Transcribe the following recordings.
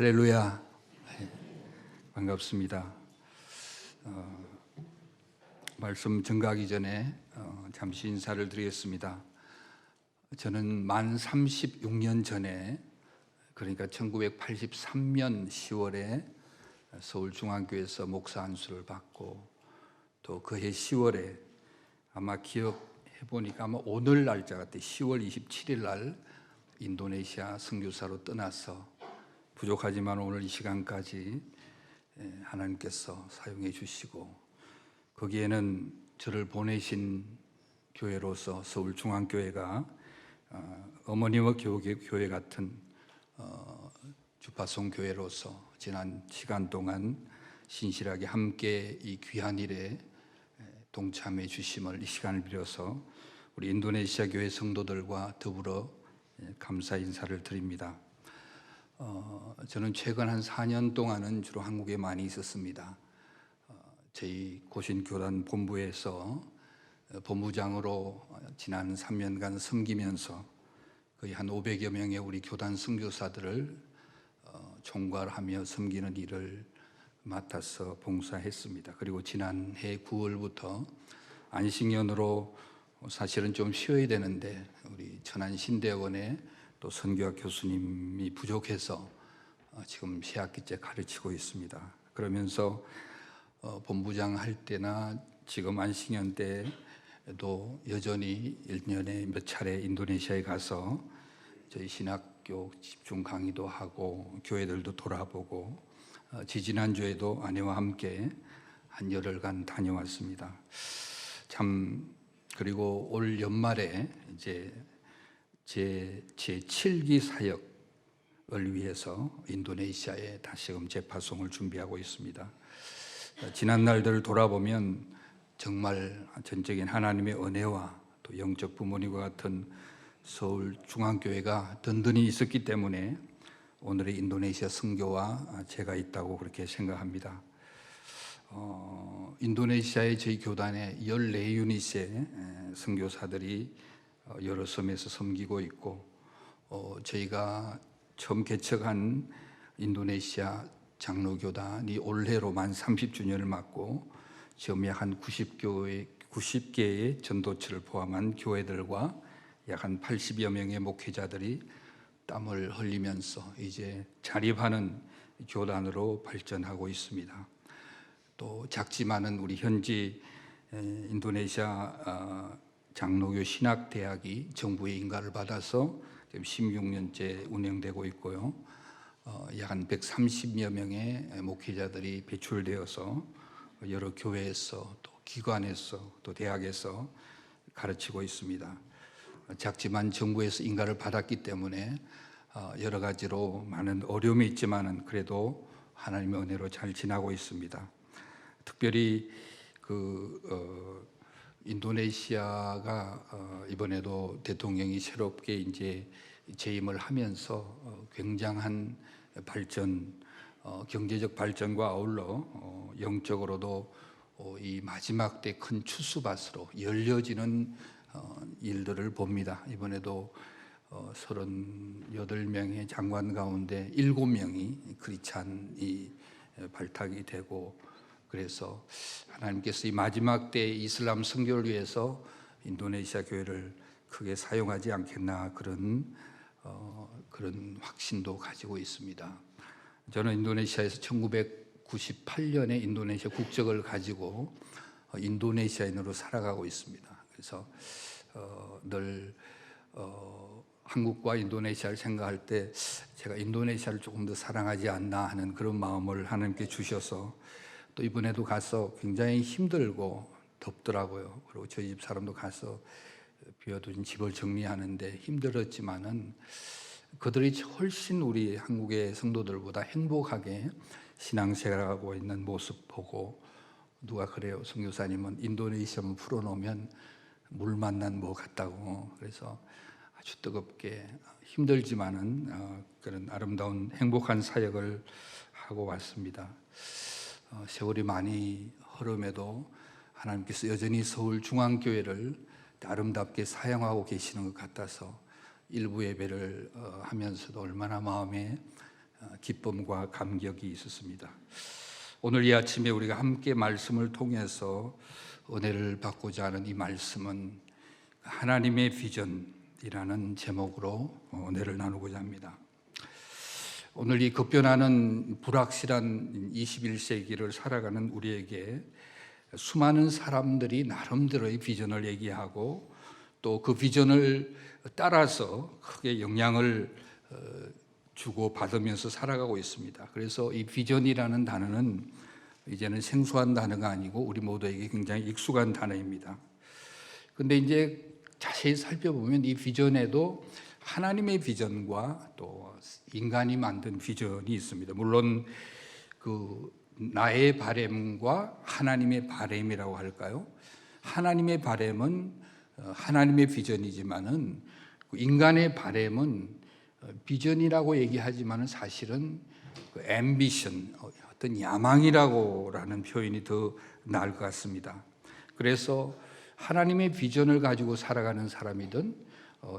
할렐루야. 네, 반갑습니다. 말씀 증가하기 전에 잠시 인사를 드리겠습니다. 저는 만 36년 전에, 그러니까 1983년 10월에 서울중앙교회에서 목사 안수를 받고, 또 그해 10월에 아마 기억해보니까 아마 오늘 날짜 같아, 10월 27일 날 인도네시아 선교사로 떠나서, 부족하지만 오늘 이 시간까지 하나님께서 사용해 주시고, 거기에는 저를 보내신 교회로서 서울중앙교회가 어머니와 교회 같은 주파송 교회로서 지난 시간 동안 신실하게 함께 이 귀한 일에 동참해 주심을 이 시간을 빌어서 우리 인도네시아 교회 성도들과 더불어 감사 인사를 드립니다. 저는 최근 한 4년 동안은 주로 한국에 많이 있었습니다. 저희 고신교단 본부에서 본부장으로 지난 3년간 섬기면서 거의 한 500여 명의 우리 교단 선교사들을 총괄하며 섬기는 일을 맡아서 봉사했습니다. 그리고 지난해 9월부터 안식년으로 사실은 좀 쉬어야 되는데 우리 천안 신대원에 또 선교학 교수님이 부족해서 지금 새 학기째 가르치고 있습니다. 그러면서 본부장 할 때나 지금 안식년 때도 여전히 1년에 몇 차례 인도네시아에 가서 저희 신학교 집중 강의도 하고 교회들도 돌아보고, 지지난주에도 아내와 함께 한 열흘간 다녀왔습니다. 참, 그리고 올 연말에 이제 제 7기 사역을 위해서 인도네시아에 다시금 재파송을 준비하고 있습니다. 지난 날들을 돌아보면 정말 전적인 하나님의 은혜와 또 영적 부모님과 같은 서울중앙교회가 든든히 있었기 때문에 오늘의 인도네시아 선교와 제가 있다고 그렇게 생각합니다. 인도네시아의 저희 교단에 14유닛의 선교사들이 여러 섬에서 섬기고 있고, 저희가 처음 개척한 인도네시아 장로교단이 올해로 만 30주년을 맞고 지금 약 한 90개의 전도처를 포함한 교회들과 약 한 80여 명의 목회자들이 땀을 흘리면서 이제 자립하는 교단으로 발전하고 있습니다. 또 작지만은 우리 현지 인도네시아 장로교 신학대학이 정부의 인가를 받아서 지금 16년째 운영되고 있고요. 약 한 130여 명의 목회자들이 배출되어서 여러 교회에서 또 기관에서 또 대학에서 가르치고 있습니다. 작지만 정부에서 인가를 받았기 때문에 여러 가지로 많은 어려움이 있지만은 그래도 하나님의 은혜로 잘 지나고 있습니다. 특별히 인도네시아가 이번에도 대통령이 새롭게 이제 재임을 하면서 굉장한 발전, 경제적 발전과 아울러 영적으로도 이 마지막 때 큰 추수밭으로 열려지는 일들을 봅니다. 이번에도 38명의 장관 가운데 7명이 크리스찬이 발탁이 되고, 그래서 하나님께서 이 마지막 때 이슬람 선교를 위해서 인도네시아 교회를 크게 사용하지 않겠나, 그런 확신도 가지고 있습니다. 저는 인도네시아에서 1998년에 인도네시아 국적을 가지고 인도네시아인으로 살아가고 있습니다. 그래서 늘 한국과 인도네시아를 생각할 때 제가 인도네시아를 조금 더 사랑하지 않나 하는 그런 마음을 하나님께 주셔서, 또 이번에도 가서 굉장히 힘들고 덥더라고요. 그리고 저희 집 사람도 가서 비워둔 집을 정리하는데 힘들었지만은 그들이 훨씬 우리 한국의 성도들보다 행복하게 신앙생활하고 있는 모습 보고, 누가 그래요, 선교사님은 인도네시아만 풀어놓으면 물 만난 뭐 같다고. 그래서 아주 뜨겁게 힘들지만은 그런 아름다운 행복한 사역을 하고 왔습니다. 세월이 많이 흐름에도 하나님께서 여전히 서울중앙교회를 아름답게 사용하고 계시는 것 같아서 일부 예배를 하면서도 얼마나 마음에 기쁨과 감격이 있었습니다. 오늘 이 아침에 우리가 함께 말씀을 통해서 은혜를 받고자 하는 이 말씀은 하나님의 비전이라는 제목으로 은혜를 나누고자 합니다. 오늘 이 급변하는 불확실한 21세기를 살아가는 우리에게 수많은 사람들이 나름대로의 비전을 얘기하고 또 그 비전을 따라서 크게 영향을 주고 받으면서 살아가고 있습니다. 그래서 이 비전이라는 단어는 이제는 생소한 단어가 아니고 우리 모두에게 굉장히 익숙한 단어입니다. 근데 이제 자세히 살펴보면 이 비전에도 하나님의 비전과 또 인간이 만든 비전이 있습니다. 물론 그 나의 바램과 하나님의 바램이라고 할까요? 하나님의 바램은 하나님의 비전이지만은 인간의 바램은 비전이라고 얘기하지만은 사실은 그 앰비션, 어떤 야망이라고라는 표현이 더 나을 것 같습니다. 그래서 하나님의 비전을 가지고 살아가는 사람이든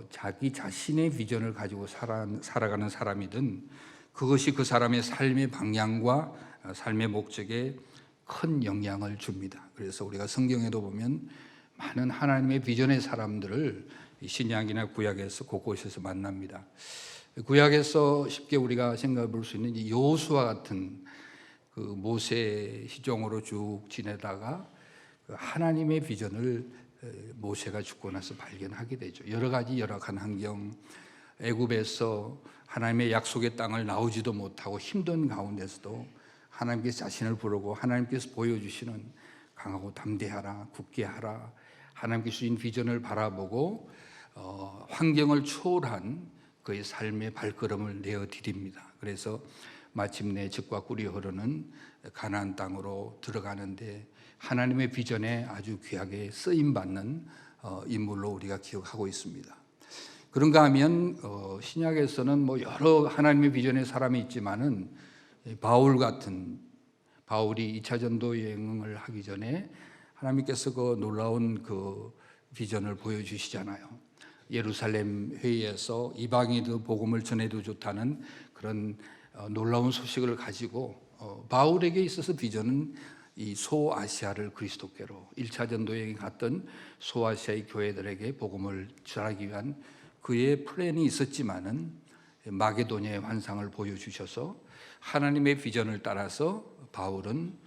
자기 자신의 비전을 가지고 살아가는 사람이든 그것이 그 사람의 삶의 방향과 삶의 목적에 큰 영향을 줍니다. 그래서 우리가 성경에도 보면 많은 하나님의 비전의 사람들을 신약이나 구약에서 곳곳에서 만납니다. 구약에서 쉽게 우리가 생각해 볼 수 있는 여호수아 같은 그 모세 시종으로 쭉 지내다가 하나님의 비전을 모세가 죽고 나서 발견하게 되죠. 여러 가지 열악한 환경, 애굽에서 하나님의 약속의 땅을 나오지도 못하고 힘든 가운데서도 하나님께 자신을 부르고 하나님께서 보여주시는 강하고 담대하라, 굳게 하라, 하나님께서 주신 비전을 바라보고 환경을 초월한 그의 삶의 발걸음을 내어드립니다. 그래서 마침내 즙과 꿀이 흐르는 가나안 땅으로 들어가는데 하나님의 비전에 아주 귀하게 쓰임받는 인물로 우리가 기억하고 있습니다. 그런가 하면 신약에서는 뭐 여러 하나님의 비전의 사람이 있지만은 바울 같은 바울이 2차 전도 여행을 하기 전에 하나님께서 그 놀라운 그 비전을 보여주시잖아요. 예루살렘 회의에서 이방인도 복음을 전해도 좋다는 그런 놀라운 소식을 가지고 바울에게 있어서 비전은 이 소아시아를 그리스도께로 1차 전도여행에 갔던 소아시아의 교회들에게 복음을 전하기 위한 그의 플랜이 있었지만은 마게도냐의 환상을 보여주셔서 하나님의 비전을 따라서 바울은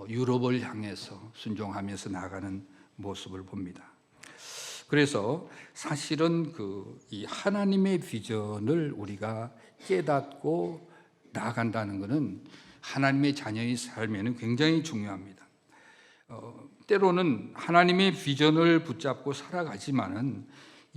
유럽을 향해서 순종하면서 나아가는 모습을 봅니다. 그래서 사실은 이 하나님의 비전을 우리가 깨닫고 나아간다는 것은 하나님의 자녀의 삶에는 굉장히 중요합니다. 때로는 하나님의 비전을 붙잡고 살아가지만은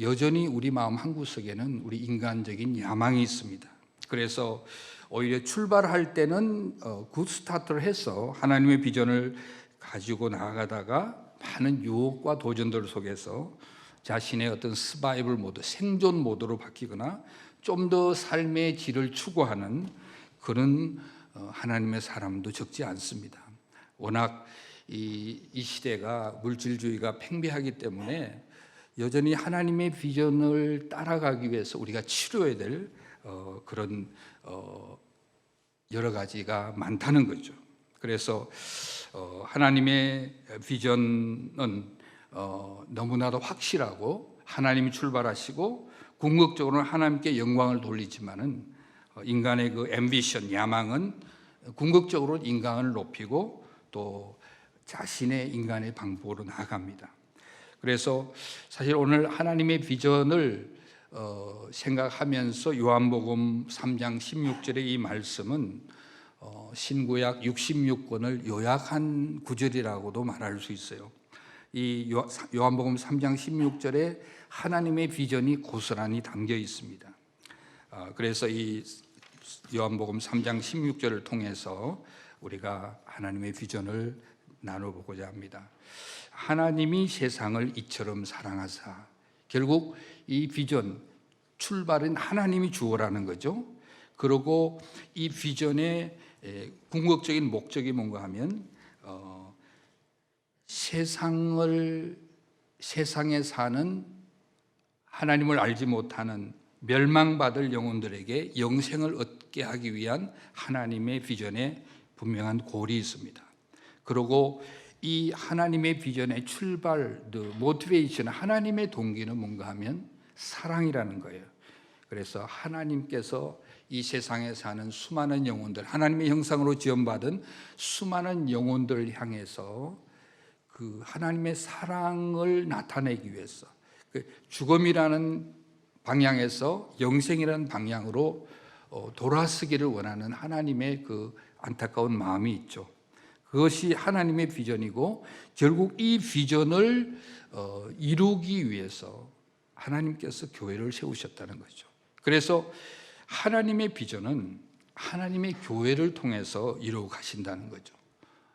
여전히 우리 마음 한구석에는 우리 인간적인 야망이 있습니다. 그래서 오히려 출발할 때는 굿 스타트를 해서 하나님의 비전을 가지고 나아가다가 많은 유혹과 도전들 속에서 자신의 어떤 서바이벌 모드, 생존 모드로 바뀌거나 좀 더 삶의 질을 추구하는 그런 하나님의 사람도 적지 않습니다. 워낙 이 시대가 물질주의가 팽배하기 때문에 여전히 하나님의 비전을 따라가기 위해서 우리가 치료해야 될 그런 여러 가지가 많다는 거죠. 그래서 하나님의 비전은 너무나도 확실하고 하나님이 출발하시고 궁극적으로는 하나님께 영광을 돌리지만은 인간의 그 앰비션, 야망은 궁극적으로 인간을 높이고 또 자신의 인간의 방법으로 나아갑니다. 그래서 사실 오늘 하나님의 비전을 생각하면서 요한복음 3장 16절의 이 말씀은 신구약 66권을 요약한 구절이라고도 말할 수 있어요. 이 요한복음 3장 16절에 하나님의 비전이 고스란히 담겨 있습니다. 그래서 이 요한복음 3장 16절을 통해서 우리가 하나님의 비전을 나눠보고자 합니다. 하나님이 세상을 이처럼 사랑하사, 결국 이 비전 출발은 하나님이 주어라는 거죠. 그리고 이 비전의 궁극적인 목적이 뭔가 하면 세상에 사는 하나님을 알지 못하는 멸망받을 영혼들에게 영생을 얻게 하기 위한 하나님의 비전에 분명한 골이 있습니다. 그리고 이 하나님의 비전의 출발, 모티베이션, 하나님의 동기는 뭔가 하면 사랑이라는 거예요. 그래서 하나님께서 이 세상에 사는 수많은 영혼들, 하나님의 형상으로 지음받은 수많은 영혼들을 향해서 그 하나님의 사랑을 나타내기 위해서 죽음이라는 방향에서 영생이라는 방향으로 돌아서기를 원하는 하나님의 그 안타까운 마음이 있죠. 그것이 하나님의 비전이고, 결국 이 비전을 이루기 위해서 하나님께서 교회를 세우셨다는 거죠. 그래서 하나님의 비전은 하나님의 교회를 통해서 이루어 가신다는 거죠.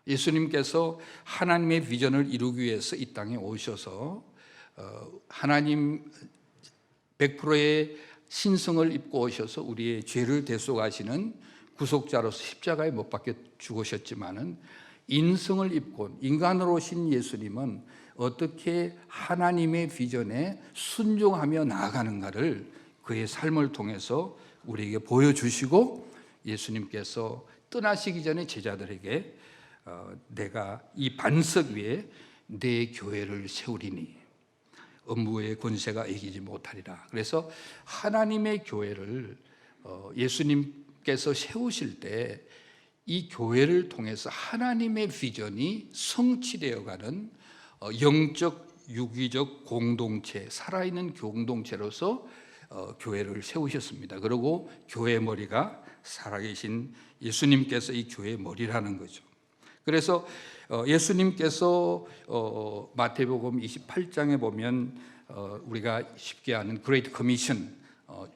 예수님께서 하나님의 비전을 이루기 위해서 이 땅에 오셔서 하나님 100%의 신성을 입고 오셔서 우리의 죄를 대속하시는 구속자로서 십자가에 못 박혀 죽으셨지만은, 인성을 입고 인간으로 오신 예수님은 어떻게 하나님의 비전에 순종하며 나아가는가를 그의 삶을 통해서 우리에게 보여주시고, 예수님께서 떠나시기 전에 제자들에게 내가 이 반석 위에 내 교회를 세우리니 음부의 권세가 이기지 못하리라. 그래서 하나님의 교회를 예수님께서 세우실 때 이 교회를 통해서 하나님의 비전이 성취되어가는 영적, 유기적 공동체, 살아있는 공동체로서 교회를 세우셨습니다. 그리고 교회의 머리가 살아계신 예수님께서 이 교회의 머리라는 거죠. 그래서 예수님께서 마태복음 28장에 보면 우리가 쉽게 아는 그레이트 커미션,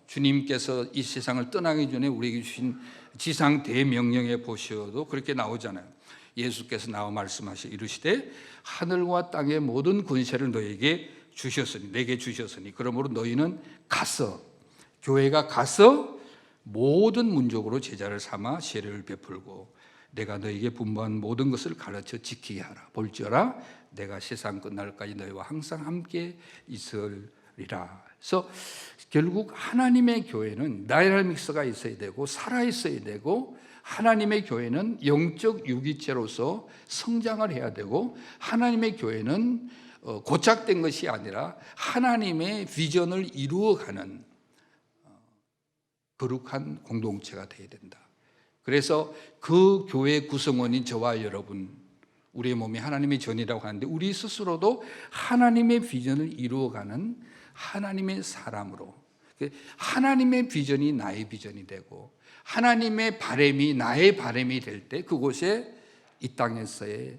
주님께서 이 세상을 떠나기 전에 우리에게 주신 지상 대명령에 보셔도 그렇게 나오잖아요. 예수께서 나와 말씀하시 이르시되 하늘과 땅의 모든 권세를 너에게 주셨으니, 내게 주셨으니 그러므로 너희는 가서, 교회가 가서 모든 민족으로 제자를 삼아 세례를 베풀고 내가 너에게 분부한 모든 것을 가르쳐 지키게 하라. 볼지어라 내가 세상 끝날까지 너희와 항상 함께 있으리라. 그래서 결국 하나님의 교회는 다이나믹스가 있어야 되고 살아 있어야 되고, 하나님의 교회는 영적 유기체로서 성장을 해야 되고, 하나님의 교회는 고착된 것이 아니라 하나님의 비전을 이루어가는 거룩한 공동체가 되어야 된다. 그래서 그 교회 구성원인 저와 여러분, 우리의 몸이 하나님의 전이라고 하는데 우리 스스로도 하나님의 비전을 이루어가는 하나님의 사람으로, 하나님의 비전이 나의 비전이 되고 하나님의 바람이 나의 바람이 될 때 그곳에 이 땅에서의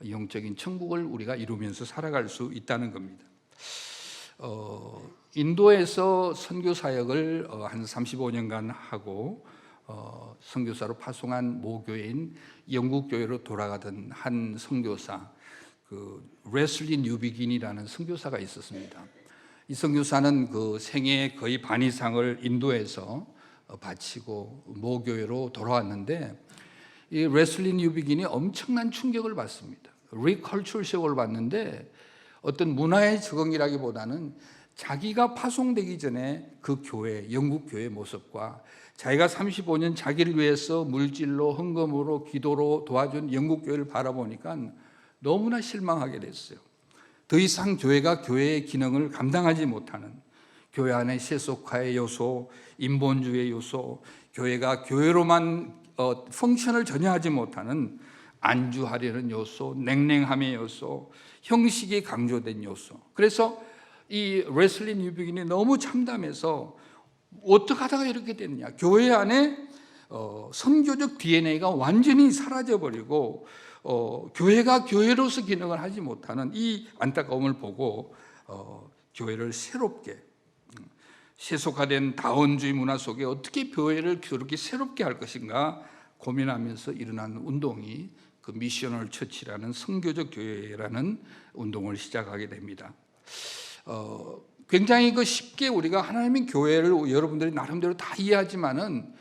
영적인 천국을 우리가 이루면서 살아갈 수 있다는 겁니다. 인도에서 선교 사역을 한 35년간 하고 선교사로 파송한 모교회인 영국 교회로 돌아가던 한 선교사, 그 레슬리 뉴비긴이라는 선교사가 있었습니다. 이 선교사는 그 생애 거의 반 이상을 인도에서 바치고 모교회로 돌아왔는데, 이 레슬리 뉴비긴이 엄청난 충격을 받습니다. 리컬처럴 쇼크를 받는데, 어떤 문화의 적응이라기보다는 자기가 파송되기 전에 그 교회, 영국 교회 모습과 자기가 35년 자기를 위해서 물질로, 헌금으로, 기도로 도와준 영국 교회를 바라보니까 너무나 실망하게 됐어요. 더 이상 교회가 교회의 기능을 감당하지 못하는, 교회 안에 세속화의 요소, 인본주의의 요소, 교회가 교회로만 펑션을 전혀 하지 못하는 안주하려는 요소, 냉랭함의 요소, 형식이 강조된 요소. 그래서 이 레슬리 뉴비긴이 너무 참담해서 어떻게 하다가 이렇게 됐냐, 교회 안에 선교적 DNA가 완전히 사라져버리고 교회가 교회로서 기능을 하지 못하는 이 안타까움을 보고 교회를 새롭게, 세속화된 다원주의 문화 속에 어떻게 교회를 그렇게 새롭게 할 것인가 고민하면서 일어난 운동이 그 미셔널 처치라는 선교적 교회라는 운동을 시작하게 됩니다. 굉장히 쉽게 우리가 하나님의 교회를 여러분들이 나름대로 다 이해하지만은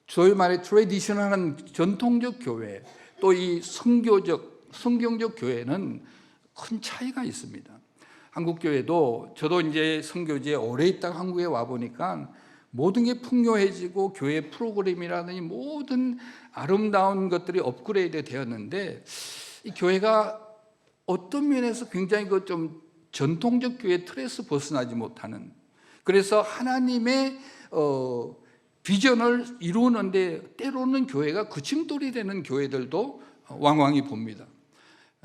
저희 말의 트레디셔널한 전통적 교회, 또 이 선교적, 성경적 교회는 큰 차이가 있습니다. 한국 교회도 저도 이제 선교지에 오래 있다가 한국에 와 보니까 모든 게 풍요해지고 교회 프로그램이라든지 모든 아름다운 것들이 업그레이드 되었는데 이 교회가 어떤 면에서 굉장히 그 좀 전통적 교회 틀에서 벗어나지 못하는, 그래서 하나님의 비전을 이루는데 때로는 교회가 그침돌이 되는 교회들도 왕왕히 봅니다.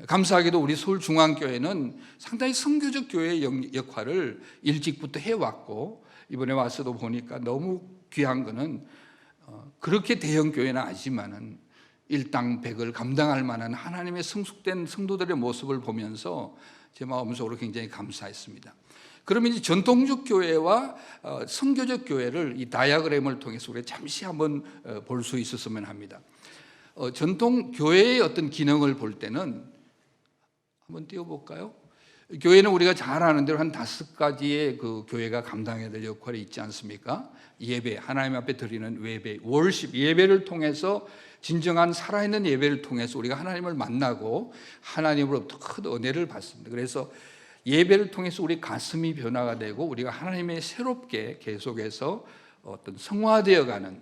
감사하게도 우리 서울중앙교회는 상당히 선교적 교회의 역할을 일찍부터 해왔고, 이번에 와서도 보니까 너무 귀한 거는 그렇게 대형 교회는 아니지만은 일당백을 감당할 만한 하나님의 성숙된 성도들의 모습을 보면서 제 마음속으로 굉장히 감사했습니다. 그러면 이제 전통적 교회와 선교적 교회를 이 다이아그램을 통해서 우리가 잠시 한번 볼 수 있었으면 합니다. 전통 교회의 어떤 기능을 볼 때는 한번 띄워볼까요? 교회는 우리가 잘 아는 대로 한 5가지의 그 교회가 감당해야 될 역할이 있지 않습니까? 예배, 하나님 앞에 드리는 예배, 월십, 예배를 통해서 진정한 살아있는 예배를 통해서 우리가 하나님을 만나고 하나님으로부터 큰 은혜를 받습니다. 그래서 예배를 통해서 우리 가슴이 변화가 되고 우리가 하나님의 새롭게 계속해서 어떤 성화되어가는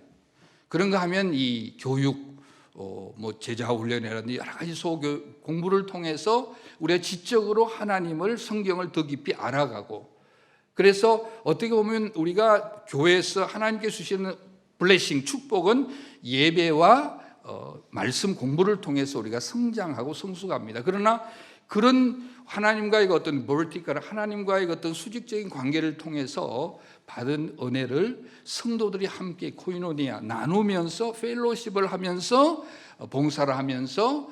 그런 거 하면 이 교육, 뭐 제자 훈련이라든지 여러 가지 소교 공부를 통해서 우리가 지적으로 하나님을, 성경을 더 깊이 알아가고, 그래서 어떻게 보면 우리가 교회에서 하나님께서 주시는 블레싱, 축복은 예배와 말씀 공부를 통해서 우리가 성장하고 성숙합니다. 그러나 그런 하나님과의 어떤 버티컬, 하나님과의 어떤 수직적인 관계를 통해서 받은 은혜를 성도들이 함께 코이노니아 나누면서 펠로십을 하면서 봉사를 하면서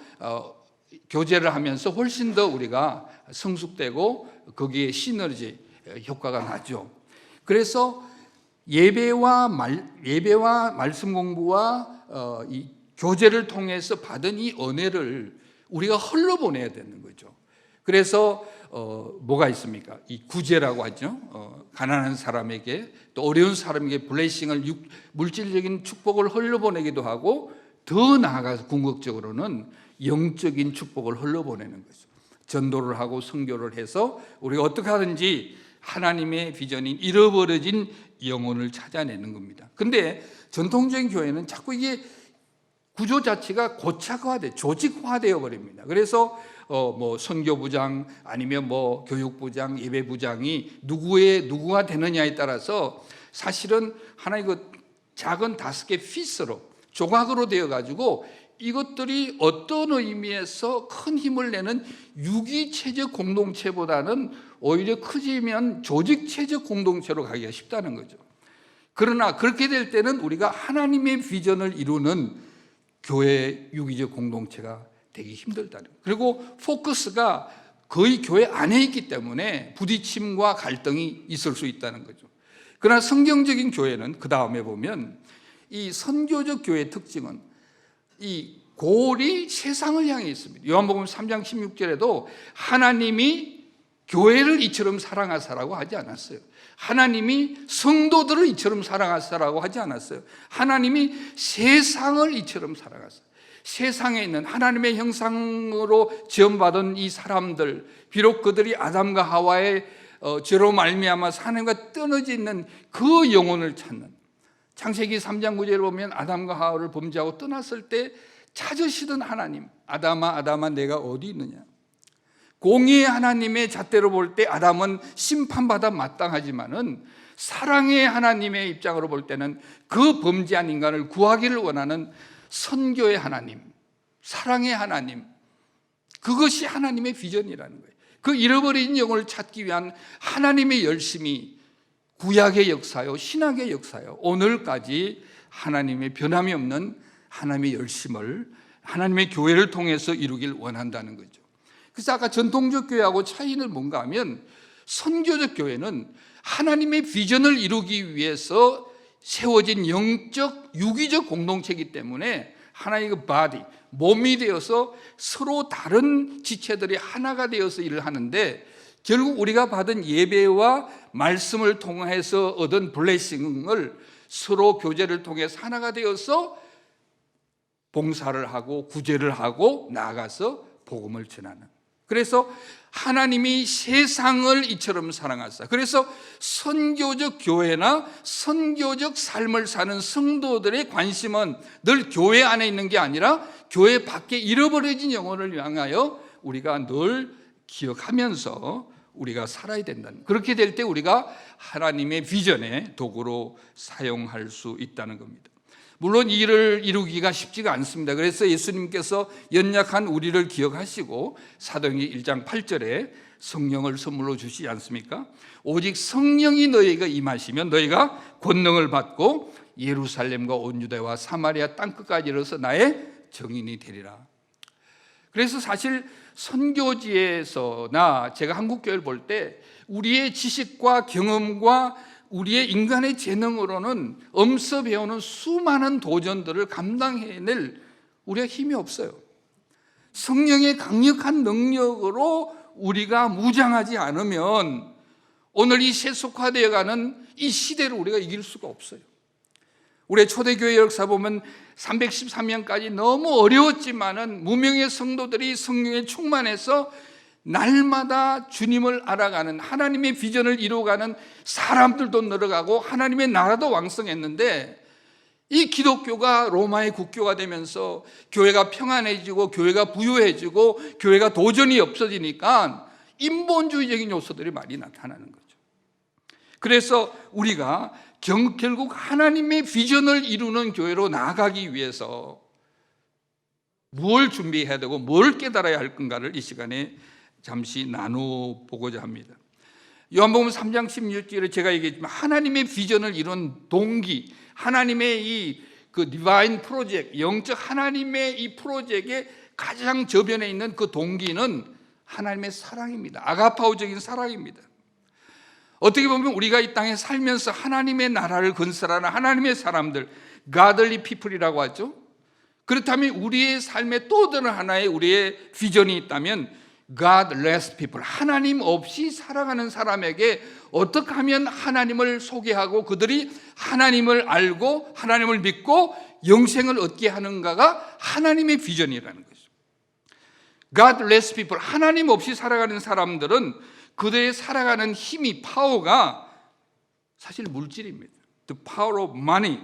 교제를 하면서 훨씬 더 우리가 성숙되고 거기에 시너지 효과가 나죠. 그래서 예배와 말씀 공부와 이 교제를 통해서 받은 이 은혜를 우리가 흘러보내야 되는 거죠. 그래서 뭐가 있습니까? 이 구제라고 하죠. 가난한 사람에게 또 어려운 사람에게 블레싱을, 물질적인 축복을 흘러보내기도 하고, 더 나아가서 궁극적으로는 영적인 축복을 흘러보내는 거죠. 전도를 하고 선교를 해서 우리가 어떻게 하든지 하나님의 비전인 잃어버려진 영혼을 찾아내는 겁니다. 근데 전통적인 교회는 자꾸 이게 구조 자체가 고착화돼, 조직화되어 버립니다. 그래서 뭐 선교부장 아니면 뭐 교육부장, 예배부장이 누구가 되느냐에 따라서 사실은 하나의 그 작은 5개 피스로, 조각으로 되어 가지고 이것들이 어떤 의미에서 큰 힘을 내는 유기체적 공동체보다는 오히려 커지면 조직체적 공동체로 가기가 쉽다는 거죠. 그러나 그렇게 될 때는 우리가 하나님의 비전을 이루는 교회 유기적 공동체가 되기 힘들다는 거예요. 그리고 포커스가 거의 교회 안에 있기 때문에 부딪힘과 갈등이 있을 수 있다는 거죠. 그러나 성경적인 교회는 그 다음에 보면 이 선교적 교회의 특징은 이 골이 세상을 향해 있습니다. 요한복음 3장 16절에도 하나님이 교회를 이처럼 사랑하사라고 하지 않았어요. 하나님이 성도들을 이처럼 사랑하사라고 하지 않았어요. 하나님이 세상을 이처럼 사랑하사. 세상에 있는 하나님의 형상으로 지음받은 이 사람들, 비록 그들이 아담과 하와의 죄로 말미암아서 하나님과 떨어져 있는 그 영혼을 찾는, 창세기 3장 9절에 보면 아담과 하와를 범죄하고 떠났을 때 찾으시던 하나님, 아담아 내가 어디 있느냐. 공의의 하나님의 잣대로 볼 때 아담은 심판받아 마땅하지만은 사랑의 하나님의 입장으로 볼 때는 그 범죄한 인간을 구하기를 원하는 선교의 하나님, 사랑의 하나님, 그것이 하나님의 비전이라는 거예요. 그 잃어버린 영혼을 찾기 위한 하나님의 열심이 구약의 역사요, 신약의 역사요, 오늘까지 하나님의 변함이 없는 하나님의 열심을 하나님의 교회를 통해서 이루길 원한다는 거죠. 그래서 아까 전통적 교회하고 차이는 뭔가 하면, 선교적 교회는 하나님의 비전을 이루기 위해서 세워진 영적, 유기적 공동체이기 때문에 하나의 그 바디, 몸이 되어서 서로 다른 지체들이 하나가 되어서 일을 하는데, 결국 우리가 받은 예배와 말씀을 통해서 얻은 블레싱을 서로 교제를 통해서 하나가 되어서 봉사를 하고 구제를 하고 나아가서 복음을 전하는 그래서 하나님이 세상을 이처럼 사랑하사, 그래서 선교적 교회나 선교적 삶을 사는 성도들의 관심은 늘 교회 안에 있는 게 아니라 교회 밖에 잃어버려진 영혼을 향하여 우리가 늘 기억하면서 우리가 살아야 된다는, 그렇게 될 때 우리가 하나님의 비전의 도구로 사용할 수 있다는 겁니다. 물론 이 일을 이루기가 쉽지가 않습니다. 그래서 예수님께서 연약한 우리를 기억하시고 사도행전 1장 8절에 성령을 선물로 주시지 않습니까? 오직 성령이 너희에게 임하시면 너희가 권능을 받고 예루살렘과 온 유대와 사마리아 땅끝까지 이르러서 나의 증인이 되리라. 그래서 사실 선교지에서나 제가 한국교회를 볼 때 우리의 지식과 경험과 우리의 인간의 재능으로는 엄서 배우는 수많은 도전들을 감당해낼 우리가 힘이 없어요. 성령의 강력한 능력으로 우리가 무장하지 않으면 오늘 이 세속화되어가는 이 시대를 우리가 이길 수가 없어요. 우리의 초대교회 역사 보면 313년까지 너무 어려웠지만은 무명의 성도들이 성령에 충만해서 날마다 주님을 알아가는, 하나님의 비전을 이루어가는 사람들도 늘어가고 하나님의 나라도 왕성했는데, 이 기독교가 로마의 국교가 되면서 교회가 평안해지고 교회가 부유해지고 교회가 도전이 없어지니까 인본주의적인 요소들이 많이 나타나는 거죠. 그래서 우리가 결국 하나님의 비전을 이루는 교회로 나아가기 위해서 뭘 준비해야 되고 뭘 깨달아야 할 건가를 이 시간에 잠시 나눠보고자 합니다. 요한복음 3장 16절에 제가 얘기했지만 하나님의 비전을 이룬 동기, 하나님의 이 디바인 프로젝트, 영적 하나님의 이 프로젝트의 가장 저변에 있는 그 동기는 하나님의 사랑입니다. 아가파오적인 사랑입니다. 어떻게 보면 우리가 이 땅에 살면서 하나님의 나라를 건설하는 하나님의 사람들, godly people이라고 하죠. 그렇다면 우리의 삶에 또 다른 하나의 우리의 비전이 있다면 godless people, 하나님 없이 살아가는 사람에게 어떻게 하면 하나님을 소개하고 그들이 하나님을 알고 하나님을 믿고 영생을 얻게 하는가가 하나님의 비전이라는 거죠. godless people, 하나님 없이 살아가는 사람들은 그들의 살아가는 힘이, 파워가 사실 물질입니다. The power of money,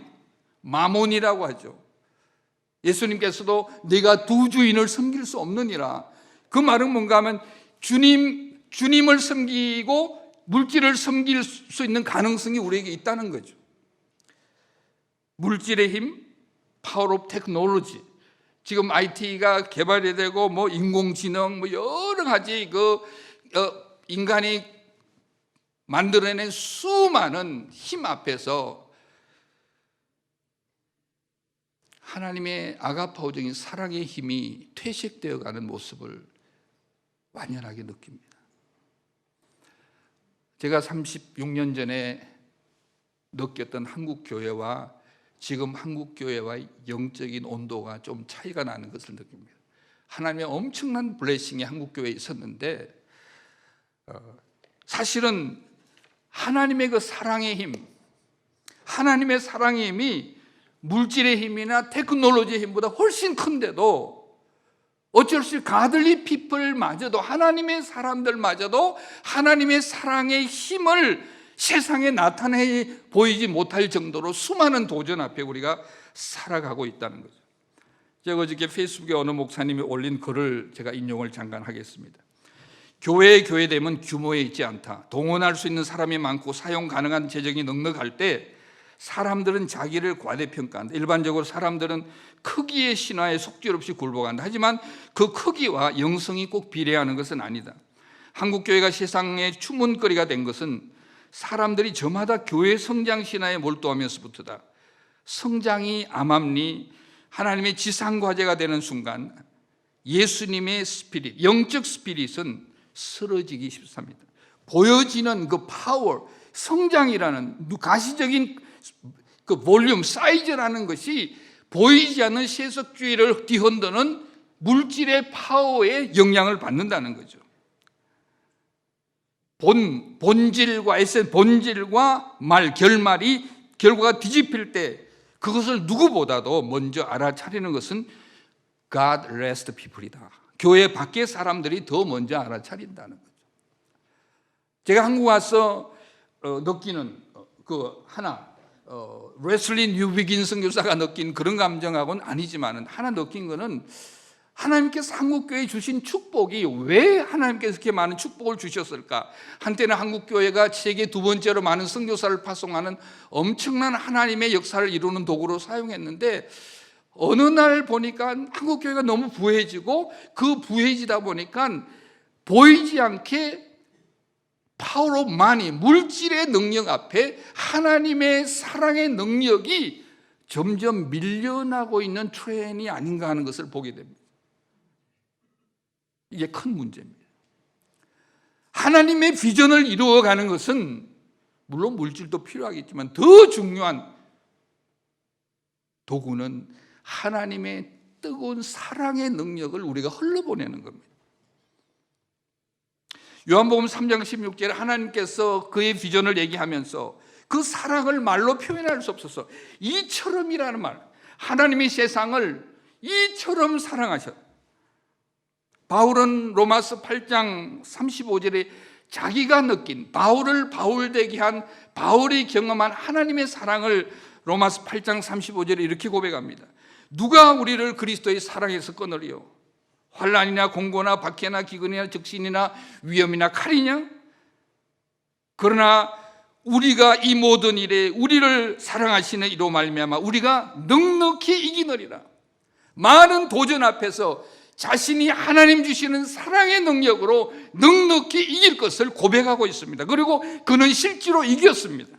마몬이라고 하죠. 예수님께서도 네가 두 주인을 섬길 수 없느니라. 그 말은 뭔가 하면 주님을 섬기고 물질을 섬길 수 있는 가능성이 우리에게 있다는 거죠. 물질의 힘, 파워 오브 테크놀로지. 지금 IT가 개발이 되고 뭐 인공지능 뭐 여러 가지 인간이 만들어낸 수많은 힘 앞에서 하나님의 아가파오적인 사랑의 힘이 퇴색되어 가는 모습을 완연하게 느낍니다. 제가 36년 전에 느꼈던 한국교회와 지금 한국교회와의 영적인 온도가 좀 차이가 나는 것을 느낍니다. 하나님의 엄청난 블레싱이 한국교회에 있었는데 사실은 하나님의 그 사랑의 힘, 하나님의 사랑의 힘이 물질의 힘이나 테크놀로지의 힘보다 훨씬 큰데도 어쩔 수 없이 가들리 피플마저도, 하나님의 사람들마저도 하나님의 사랑의 힘을 세상에 나타내 보이지 못할 정도로 수많은 도전 앞에 우리가 살아가고 있다는 거죠. 제가 어저께 페이스북에 어느 목사님이 올린 글을 제가 인용을 잠깐 하겠습니다. 교회의 교회됨은 규모에 있지 않다. 동원할 수 있는 사람이 많고 사용 가능한 재정이 넉넉할 때 사람들은 자기를 과대평가한다. 일반적으로 사람들은 크기의 신화에 속절없이 굴복한다. 하지만 그 크기와 영성이 꼭 비례하는 것은 아니다. 한국교회가 세상의 추문거리가 된 것은 사람들이 저마다 교회 성장 신화에 몰두하면서부터다. 성장이 암암리 하나님의 지상과제가 되는 순간 예수님의 스피릿, 영적 스피릿은 쓰러지기 쉽습니다. 보여지는 그 파워, 성장이라는 가시적인 그 볼륨, 사이즈라는 것이 보이지 않는 세속주의를 뒤흔드는 물질의 파워에 영향을 받는다는 거죠. 본질과 본질과 결말이 결과가 뒤집힐 때 그것을 누구보다도 먼저 알아차리는 것은 godless people이다. 교회 밖의 사람들이 더 먼저 알아차린다는 거죠. 제가 한국 와서 느끼는 그 하나, 레슬리 뉴비긴 선교사가 느낀 그런 감정하고는 아니지만 하나 느낀 거는, 하나님께서 한국교회에 주신 축복이 왜 하나님께서 이렇게 많은 축복을 주셨을까? 한때는 한국교회가 세계 두 번째로 많은 선교사를 파송하는 엄청난 하나님의 역사를 이루는 도구로 사용했는데, 어느 날 보니까 한국교회가 너무 부해지고, 그 부해지다 보니까 보이지 않게 파워 오브 마니, 물질의 능력 앞에 하나님의 사랑의 능력이 점점 밀려나고 있는 트렌이 아닌가 하는 것을 보게 됩니다. 이게 큰 문제입니다. 하나님의 비전을 이루어가는 것은 물론 물질도 필요하겠지만 더 중요한 도구는 하나님의 뜨거운 사랑의 능력을 우리가 흘러보내는 겁니다. 요한복음 3장 16절에 하나님께서 그의 비전을 얘기하면서 그 사랑을 말로 표현할 수 없어서 이처럼이라는 말, 하나님이 세상을 이처럼 사랑하셨다. 바울은 로마서 8장 35절에 자기가 느낀, 바울을 바울되게 한, 바울이 경험한 하나님의 사랑을 로마서 8장 35절에 이렇게 고백합니다. 누가 우리를 그리스도의 사랑에서 끊으리요? 환난이나 공고나 박해나 기근이나 적신이나 위험이나 칼이냐? 그러나 우리가 이 모든 일에 우리를 사랑하시는 이로 말미암아 우리가 넉넉히 이기느리라. 많은 도전 앞에서 자신이 하나님 주시는 사랑의 능력으로 넉넉히 이길 것을 고백하고 있습니다. 그리고 그는 실제로 이겼습니다.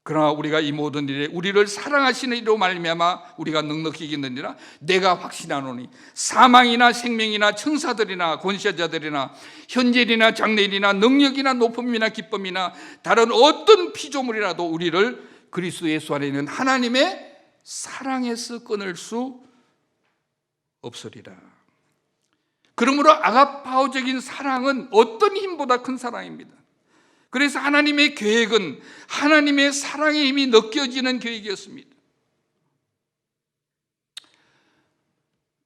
그러나 우리가 이 모든 일에 우리를 사랑하시는 이로 말미암아 우리가 넉넉히 이기느니라. 내가 확신하노니 사망이나 생명이나 천사들이나 권세자들이나 현재일이나 장래일이나 능력이나 높음이나 기쁨이나 다른 어떤 피조물이라도 우리를 그리스도 예수 안에 있는 하나님의 사랑에서 끊을 수 없으리라. 그러므로 아가파오적인 사랑은 어떤 힘보다 큰 사랑입니다. 그래서 하나님의 계획은 하나님의 사랑의 힘이 느껴지는 계획이었습니다.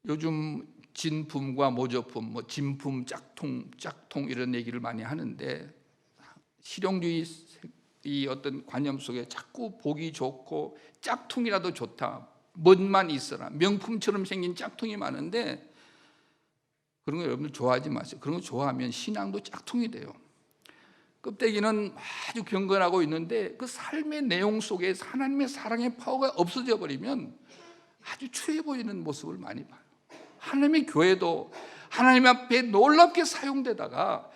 요즘 진품과 모조품, 진품, 짝퉁 이런 얘기를 많이 하는데, 실용주의 이 어떤 관념 속에 자꾸 보기 좋고 짝퉁이라도 좋다, 멋만 있어라, 명품처럼 생긴 짝퉁이 많은데 그런 거 여러분들 좋아하지 마세요. 그런 거 좋아하면 신앙도 짝퉁이 돼요. 껍데기는 아주 경건하고 있는데 그 삶의 내용 속에 하나님의 사랑의 파워가 없어져 버리면 아주 추해 보이는 모습을 많이 봐요. 하나님의 교회도 하나님 앞에 놀랍게 사용되다가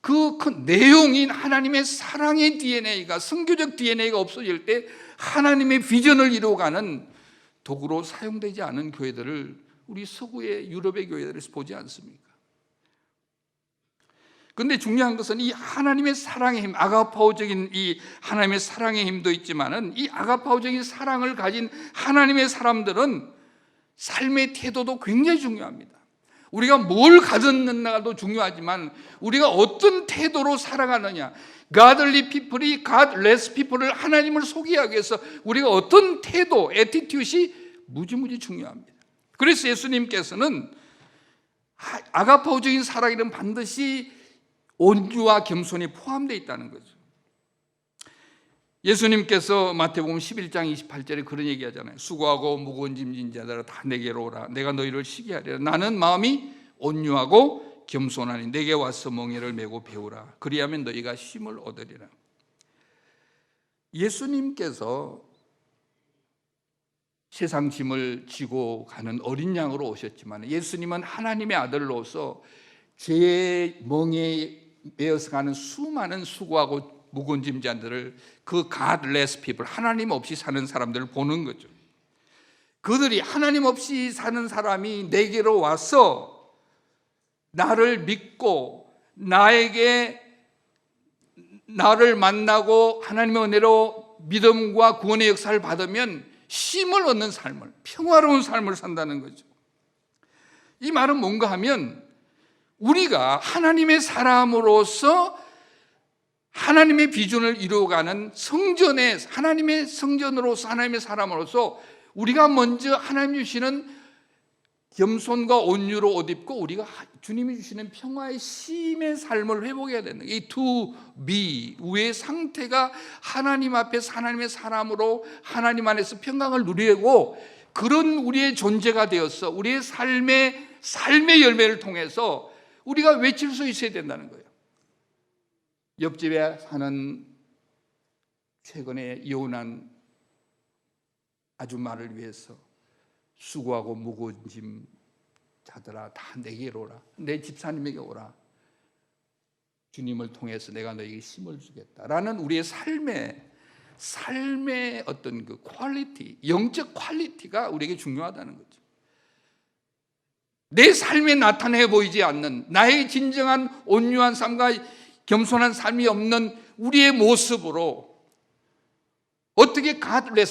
그 내용인 하나님의 사랑의 DNA가, 성교적 DNA가 없어질 때 하나님의 비전을 이루어가는 도구로 사용되지 않은 교회들을 우리 서구의 유럽의 교회들에서 보지 않습니까? 그런데 중요한 것은 이 하나님의 사랑의 힘, 아가파오적인 이 하나님의 사랑의 힘도 있지만은 이 아가파오적인 사랑을 가진 하나님의 사람들은 삶의 태도도 굉장히 중요합니다. 우리가 뭘 가졌느냐도 중요하지만 우리가 어떤 태도로 살아가느냐, godly people이 godless people을 하나님을 소개하기 위해서 우리가 어떤 태도, 애티튜드이 무지무지 중요합니다. 그래서 예수님께서는 아가파오적인 사랑에는 반드시 온유와 겸손이 포함되어 있다는 거죠. 예수님께서 마태복음 11장 28절에 그런 얘기하잖아요. 수고하고 무거운 짐진 자들아 다 내게로 오라. 내가 너희를 쉬게 하리라. 나는 마음이 온유하고 겸손하니 내게 와서 멍에를 메고 배우라. 그리하면 너희가 쉼을 얻으리라. 예수님께서 세상 짐을 지고 가는 어린 양으로 오셨지만 예수님은 하나님의 아들로서 제 멍에 메어서 가는 수많은 수고하고 무거운 짐자들을, 그 godless people, 하나님 없이 사는 사람들을 보는 거죠. 그들이 하나님 없이 사는 사람이 내게로 와서 나를 믿고 나를 만나고 하나님의 은혜로 믿음과 구원의 역사를 받으면 쉼을 얻는 삶을, 평화로운 삶을 산다는 거죠. 이 말은 뭔가 하면 우리가 하나님의 사람으로서 하나님의 비전을 이루어가는 성전에, 하나님의 성전으로서, 하나님의 사람으로서 우리가 먼저 하나님 주시는 겸손과 온유로 옷 입고 우리가 주님이 주시는 평화의 쉼의 삶을 회복해야 된다. 이 to be, 우리의 상태가 하나님 앞에서 하나님의 사람으로 하나님 안에서 평강을 누리고 그런 우리의 존재가 되어서 우리의 삶의 열매를 통해서 우리가 외칠 수 있어야 된다는 거예요. 옆집에 사는 최근에 이혼한 아줌마를 위해서 수고하고 무거운 짐 자들아 다 내게로 오라. 내 집사님에게 오라. 주님을 통해서 내가 너에게 힘을 주겠다라는 우리의 삶의 어떤 그 퀄리티, 영적 퀄리티가 우리에게 중요하다는 거죠. 내 삶에 나타내 보이지 않는 나의 진정한 온유한 삶과 겸손한 삶이 없는 우리의 모습으로 어떻게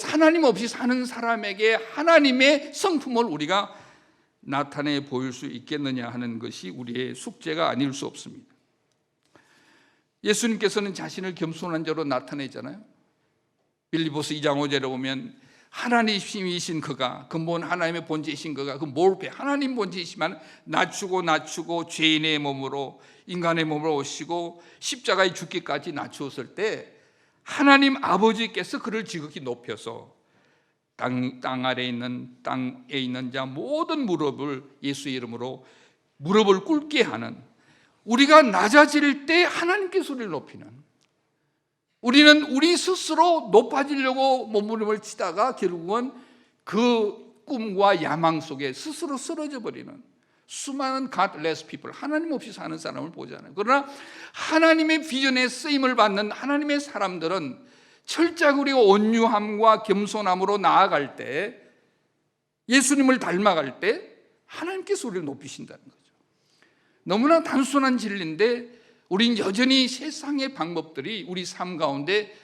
하나님 없이 사는 사람에게 하나님의 성품을 우리가 나타내 보일 수 있겠느냐 하는 것이 우리의 숙제가 아닐 수 없습니다. 예수님께서는 자신을 겸손한 자로 나타내잖아요. 빌립보서 2장 5절에 보면 하나님이신 그가 근본 하나님의 본체이신 그가 그 몰페 하나님 본체이시만 낮추고 죄인의 몸으로 인간의 몸으로 오시고 십자가에 죽기까지 낮추었을 때 하나님 아버지께서 그를 지극히 높여서 땅 아래에 있는 땅에 있는 자 모든 무릎을 예수의 이름으로 무릎을 꿇게 하는, 우리가 낮아질 때 하나님께서 우리를 높이는, 우리는 우리 스스로 높아지려고 몸부림을 치다가 결국은 그 꿈과 야망 속에 스스로 쓰러져 버리는 수많은 godless people, 하나님 없이 사는 사람을 보잖아요. 그러나 하나님의 비전에 쓰임을 받는 하나님의 사람들은 철저하게 우리가 온유함과 겸손함으로 나아갈 때, 예수님을 닮아갈 때 하나님께서 우리를 높이신다는 거죠. 너무나 단순한 진리인데 우린 여전히 세상의 방법들이 우리 삶 가운데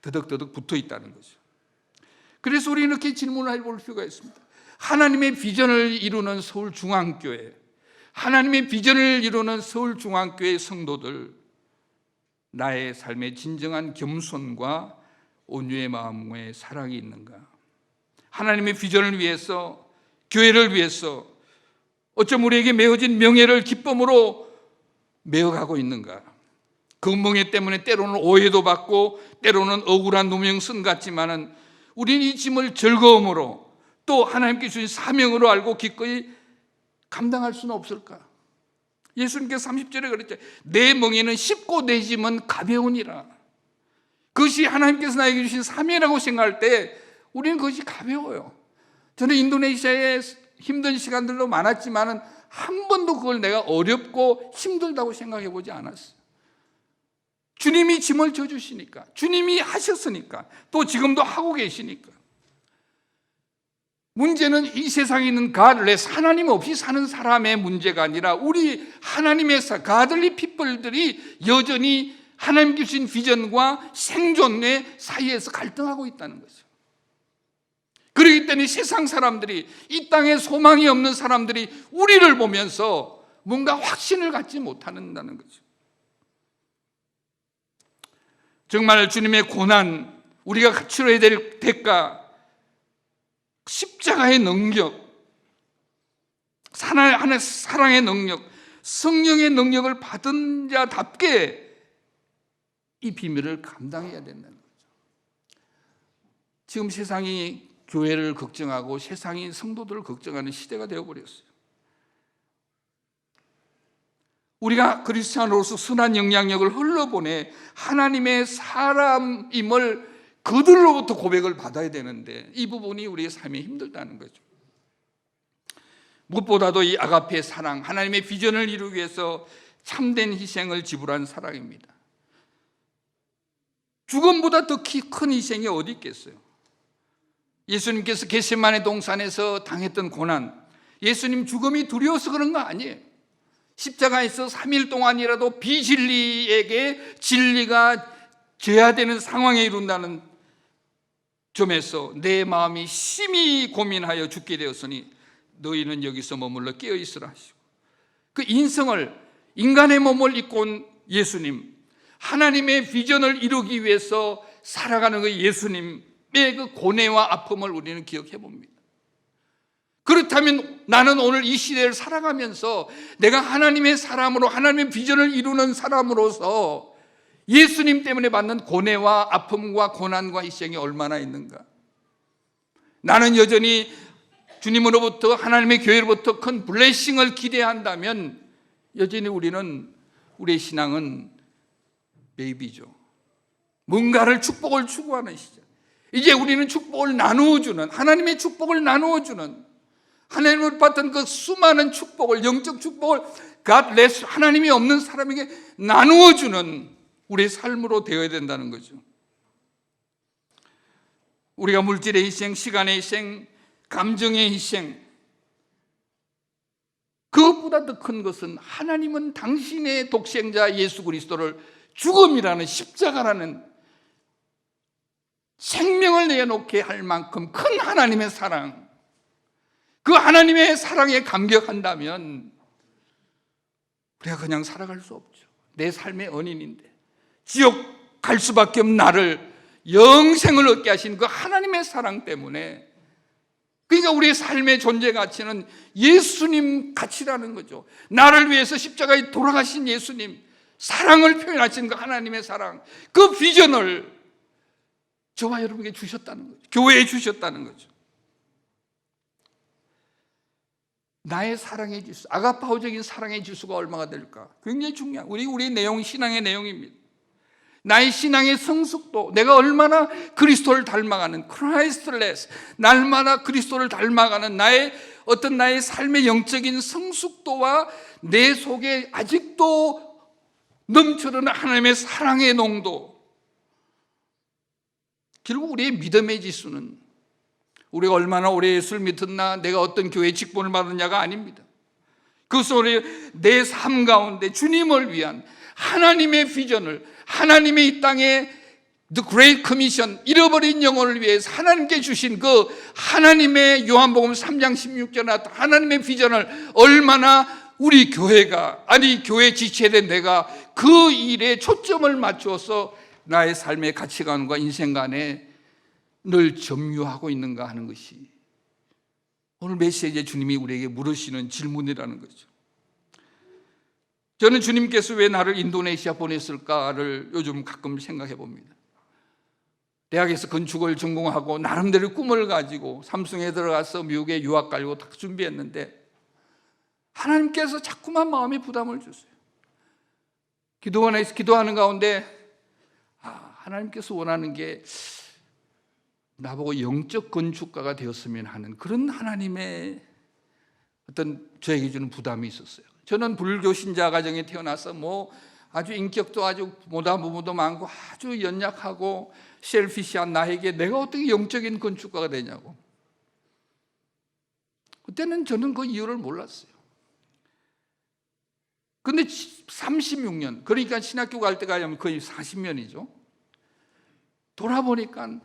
더덕더덕 붙어 있다는 거죠. 그래서 우리는 이렇게 질문을 해볼 필요가 있습니다. 하나님의 비전을 이루는 서울중앙교회, 하나님의 비전을 이루는 서울중앙교회 성도들, 나의 삶에 진정한 겸손과 온유의 마음의 사랑이 있는가? 하나님의 비전을 위해서, 교회를 위해서 어쩜 우리에게 메어진 명예를 기쁨으로 메어가고 있는가? 그 멍에 때문에 때로는 오해도 받고 때로는 억울한 누명성 같지만은 우리는 이 짐을 즐거움으로 또 하나님께 주신 사명으로 알고 기꺼이 감당할 수는 없을까? 예수님께서 30절에 그랬죠. 내 멍에는 쉽고 내 짐은 가벼우니라. 그것이 하나님께서 나에게 주신 사명이라고 생각할 때 우리는 그것이 가벼워요. 저는 인도네시아에 힘든 시간들도 많았지만은 한 번도 그걸 내가 어렵고 힘들다고 생각해 보지 않았어요. 주님이 짐을 져주시니까, 주님이 하셨으니까, 또 지금도 하고 계시니까. 문제는 이 세상에 있는 godless, 하나님 없이 사는 사람의 문제가 아니라 우리 하나님의 godly people들이 여전히 하나님께 주신 비전과 생존의 사이에서 갈등하고 있다는 거죠. 그렇기 때문에 세상 사람들이, 이 땅에 소망이 없는 사람들이 우리를 보면서 뭔가 확신을 갖지 못한다는 거죠. 정말 주님의 고난, 우리가 치러야 될 대가, 십자가의 능력, 사랑의 능력, 성령의 능력을 받은 자답게 이 비밀을 감당해야 된다는 거죠. 지금 세상이 교회를 걱정하고 세상이 성도들을 걱정하는 시대가 되어버렸어요. 우리가 그리스도인으로서 선한 영향력을 흘러보내 하나님의 사람임을 그들로부터 고백을 받아야 되는데 이 부분이 우리의 삶이 힘들다는 거죠. 무엇보다도 이 아가페의 사랑, 하나님의 비전을 이루기 위해서 참된 희생을 지불한 사랑입니다. 죽음보다 더 큰 희생이 어디 있겠어요? 예수님께서 겟세마네 동산에서 당했던 고난, 예수님 죽음이 두려워서 그런 거 아니에요. 십자가에서 3일 동안이라도 비진리에게 진리가 져야 되는 상황에 이른다는 점에서 내 마음이 심히 고민하여 죽게 되었으니 너희는 여기서 머물러 깨어있으라 하시고, 그 인간의 몸을 입고 온 예수님, 하나님의 비전을 이루기 위해서 살아가는 그 예수님의 그 고뇌와 아픔을 우리는 기억해 봅니다. 그렇다면 나는 오늘 이 시대를 살아가면서 내가 하나님의 사람으로 하나님의 비전을 이루는 사람으로서 예수님 때문에 받는 고뇌와 아픔과 고난과 희생이 얼마나 있는가. 나는 여전히 주님으로부터 하나님의 교회로부터 큰 블레싱을 기대한다면 여전히 우리의 신앙은 베이비죠. 뭔가를 축복을 추구하는 시절. 이제 우리는 축복을 나누어주는, 하나님의 축복을 나누어주는, 하나님을 받던 그 수많은 축복을, 영적 축복을 God bless, 하나님이 없는 사람에게 나누어주는 우리의 삶으로 되어야 된다는 거죠. 우리가 물질의 희생, 시간의 희생, 감정의 희생, 그것보다 더 큰 것은 하나님은 당신의 독생자 예수 그리스도를 죽음이라는 십자가라는 생명을 내놓게 할 만큼 큰 하나님의 사랑, 그 하나님의 사랑에 감격한다면 우리가 그냥 살아갈 수 없죠. 내 삶의 은인인데 지옥 갈 수밖에 없는 나를 영생을 얻게 하신 그 하나님의 사랑 때문에, 그러니까 우리의 삶의 존재 가치는 예수님 가치라는 거죠. 나를 위해서 십자가에 돌아가신 예수님, 사랑을 표현하신 그 하나님의 사랑, 그 비전을 저와 여러분에게 주셨다는 거죠. 교회에 주셨다는 거죠. 나의 사랑의 지수, 아가파오적인 사랑의 지수가 얼마가 될까? 굉장히 중요한 우리 내용, 신앙의 내용입니다. 나의 신앙의 성숙도, 내가 얼마나 그리스도를 닮아가는 크라이스트레스, 날마다 그리스도를 닮아가는 나의 삶의 영적인 성숙도와 내 속에 아직도 넘쳐나는 하나님의 사랑의 농도, 결국 우리의 믿음의 지수는 우리가 얼마나 오래 예수를 믿었나, 내가 어떤 교회 직분을 받았냐가 아닙니다. 그것은 내 삶 가운데 주님을 위한 하나님의 비전을, 하나님의 이 땅에 The Great Commission, 잃어버린 영혼을 위해서 하나님께 주신 그 하나님의 요한복음 3장 16절에 나왔던 하나님의 비전을 얼마나 우리 교회가, 아니 교회 지체된 내가 그 일에 초점을 맞추어서 나의 삶의 가치관과 인생관에 늘 점유하고 있는가 하는 것이 오늘 메시지에 주님이 우리에게 물으시는 질문이라는 거죠. 저는 주님께서 왜 나를 인도네시아 보냈을까를 요즘 가끔 생각해 봅니다. 대학에서 건축을 전공하고 나름대로 꿈을 가지고 삼성에 들어가서 미국에 유학 가려고 딱 준비했는데 하나님께서 자꾸만 마음에 부담을 주세요. 기도하는 가운데 하나님께서 원하는 게 나보고 영적 건축가가 되었으면 하는 그런 하나님의 어떤 저에게 주는 부담이 있었어요. 저는 불교 신자 가정에 태어나서 아주 인격도 아주 모다 부부도 많고 아주 연약하고 셀피시한 나에게 내가 어떻게 영적인 건축가가 되냐고. 그때는 저는 그 이유를 몰랐어요. 근데 36년, 그러니까 신학교 갈 때가 아니면 거의 40년이죠. 돌아보니까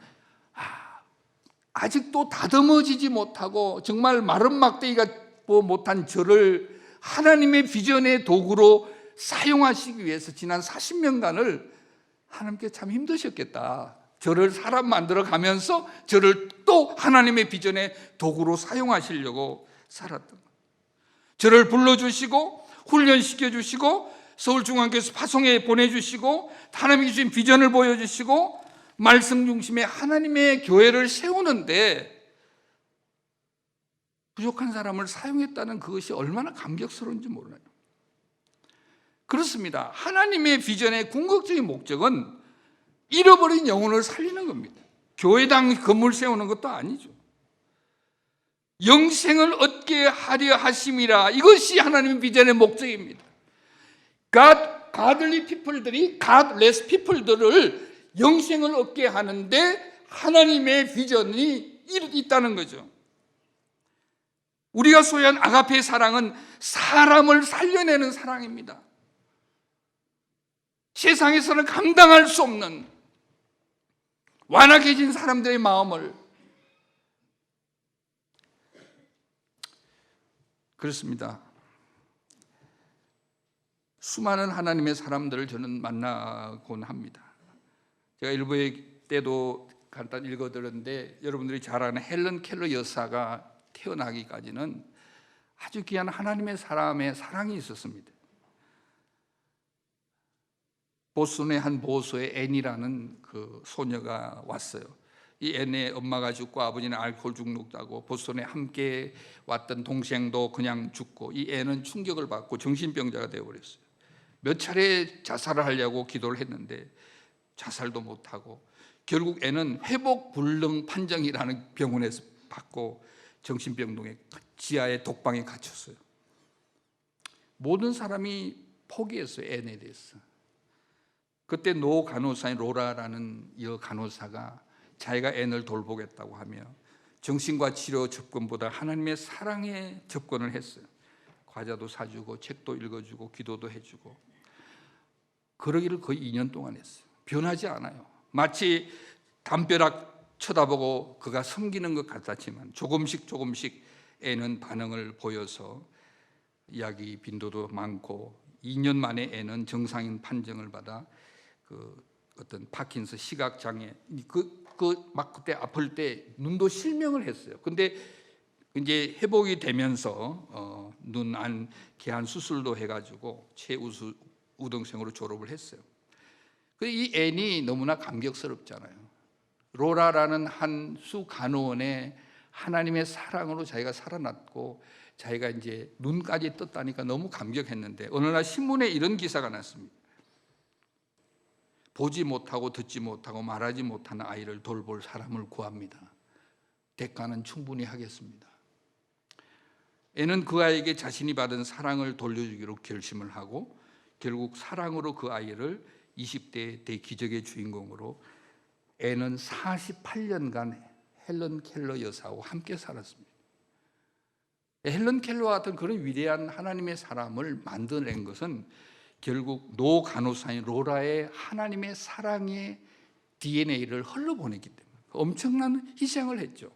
아직도 다듬어지지 못하고 정말 마른 막대기가 못한 저를 하나님의 비전의 도구로 사용하시기 위해서 지난 40년간을 하나님께 참 힘드셨겠다. 저를 사람 만들어 가면서 저를 또 하나님의 비전의 도구로 사용하시려고 살았던 거예요. 저를 불러주시고 훈련시켜주시고 서울중앙교회에서 파송에 보내주시고 하나님이 주신 비전을 보여주시고 말씀 중심의 하나님의 교회를 세우는데 부족한 사람을 사용했다는 그것이 얼마나 감격스러운지 몰라요. 그렇습니다. 하나님의 비전의 궁극적인 목적은 잃어버린 영혼을 살리는 겁니다. 교회당 건물 세우는 것도 아니죠. 영생을 얻게 하려 하심이라, 이것이 하나님의 비전의 목적입니다. godly people들이 godless people들을 영생을 얻게 하는데 하나님의 비전이 있다는 거죠. 우리가 소유한 아가페의 사랑은 사람을 살려내는 사랑입니다. 세상에서는 감당할 수 없는 완악해진 사람들의 마음을, 그렇습니다. 수많은 하나님의 사람들을 저는 만나곤 합니다. 제가 일부의 때도 간단히 읽어드렸는데 여러분들이 잘 아는 헬런 켈러 여사가 태어나기까지는 아주 귀한 하나님의 사람의 사랑이 있었습니다. 보스턴의 한 보호소에 앤이라는 그 소녀가 왔어요. 이 앤의 엄마가 죽고 아버지는 알코올 중독자고 보스턴에 함께 왔던 동생도 그냥 죽고 이 앤은 충격을 받고 정신병자가 되어버렸어요. 몇 차례 자살을 하려고 기도를 했는데 자살도 못하고 결국 앤은 회복불능 판정이라는 병원에서 받고 정신병동에 지하의 독방에 갇혔어요. 모든 사람이 포기했어요. 앤에 대해서. 그때 노 간호사인 로라라는 여 간호사가 자기가 앤을 돌보겠다고 하며 정신과 치료 접근보다 하나님의 사랑에 접근을 했어요. 과자도 사주고 책도 읽어주고 기도도 해주고 그러기를 거의 2년 동안 했어요. 변하지 않아요. 마치 담벼락 쳐다보고 그가 섬기는 것 같았지만 조금씩 앤은 반응을 보여서 이야기 빈도도 많고 2년 만에 앤은 정상인 판정을 받아 그 어떤 파킨슨 시각 장애 막 그때 아플 때 눈도 실명을 했어요. 근데 이제 회복이 되면서 눈 안 개안 수술도 해가지고 최우등생으로 졸업을 했어요. 이 앤이 너무나 감격스럽잖아요. 로라라는 한 수 간호원의 하나님의 사랑으로 자기가 살아났고 자기가 이제 눈까지 떴다니까 너무 감격했는데 어느 날 신문에 이런 기사가 났습니다. 보지 못하고 듣지 못하고 말하지 못하는 아이를 돌볼 사람을 구합니다. 대가는 충분히 하겠습니다. 애는 그 아이에게 자신이 받은 사랑을 돌려주기로 결심을 하고 결국 사랑으로 그 아이를 20대 대기적의 주인공으로 애는 48년간 헬런 켈러 여사하고 함께 살았습니다. 헬런 켈러와 같은 그런 위대한 하나님의 사람을 만들어낸 것은 결국 노 간호사인 로라의 하나님의 사랑의 DNA를 흘러보냈기 때문에 엄청난 희생을 했죠.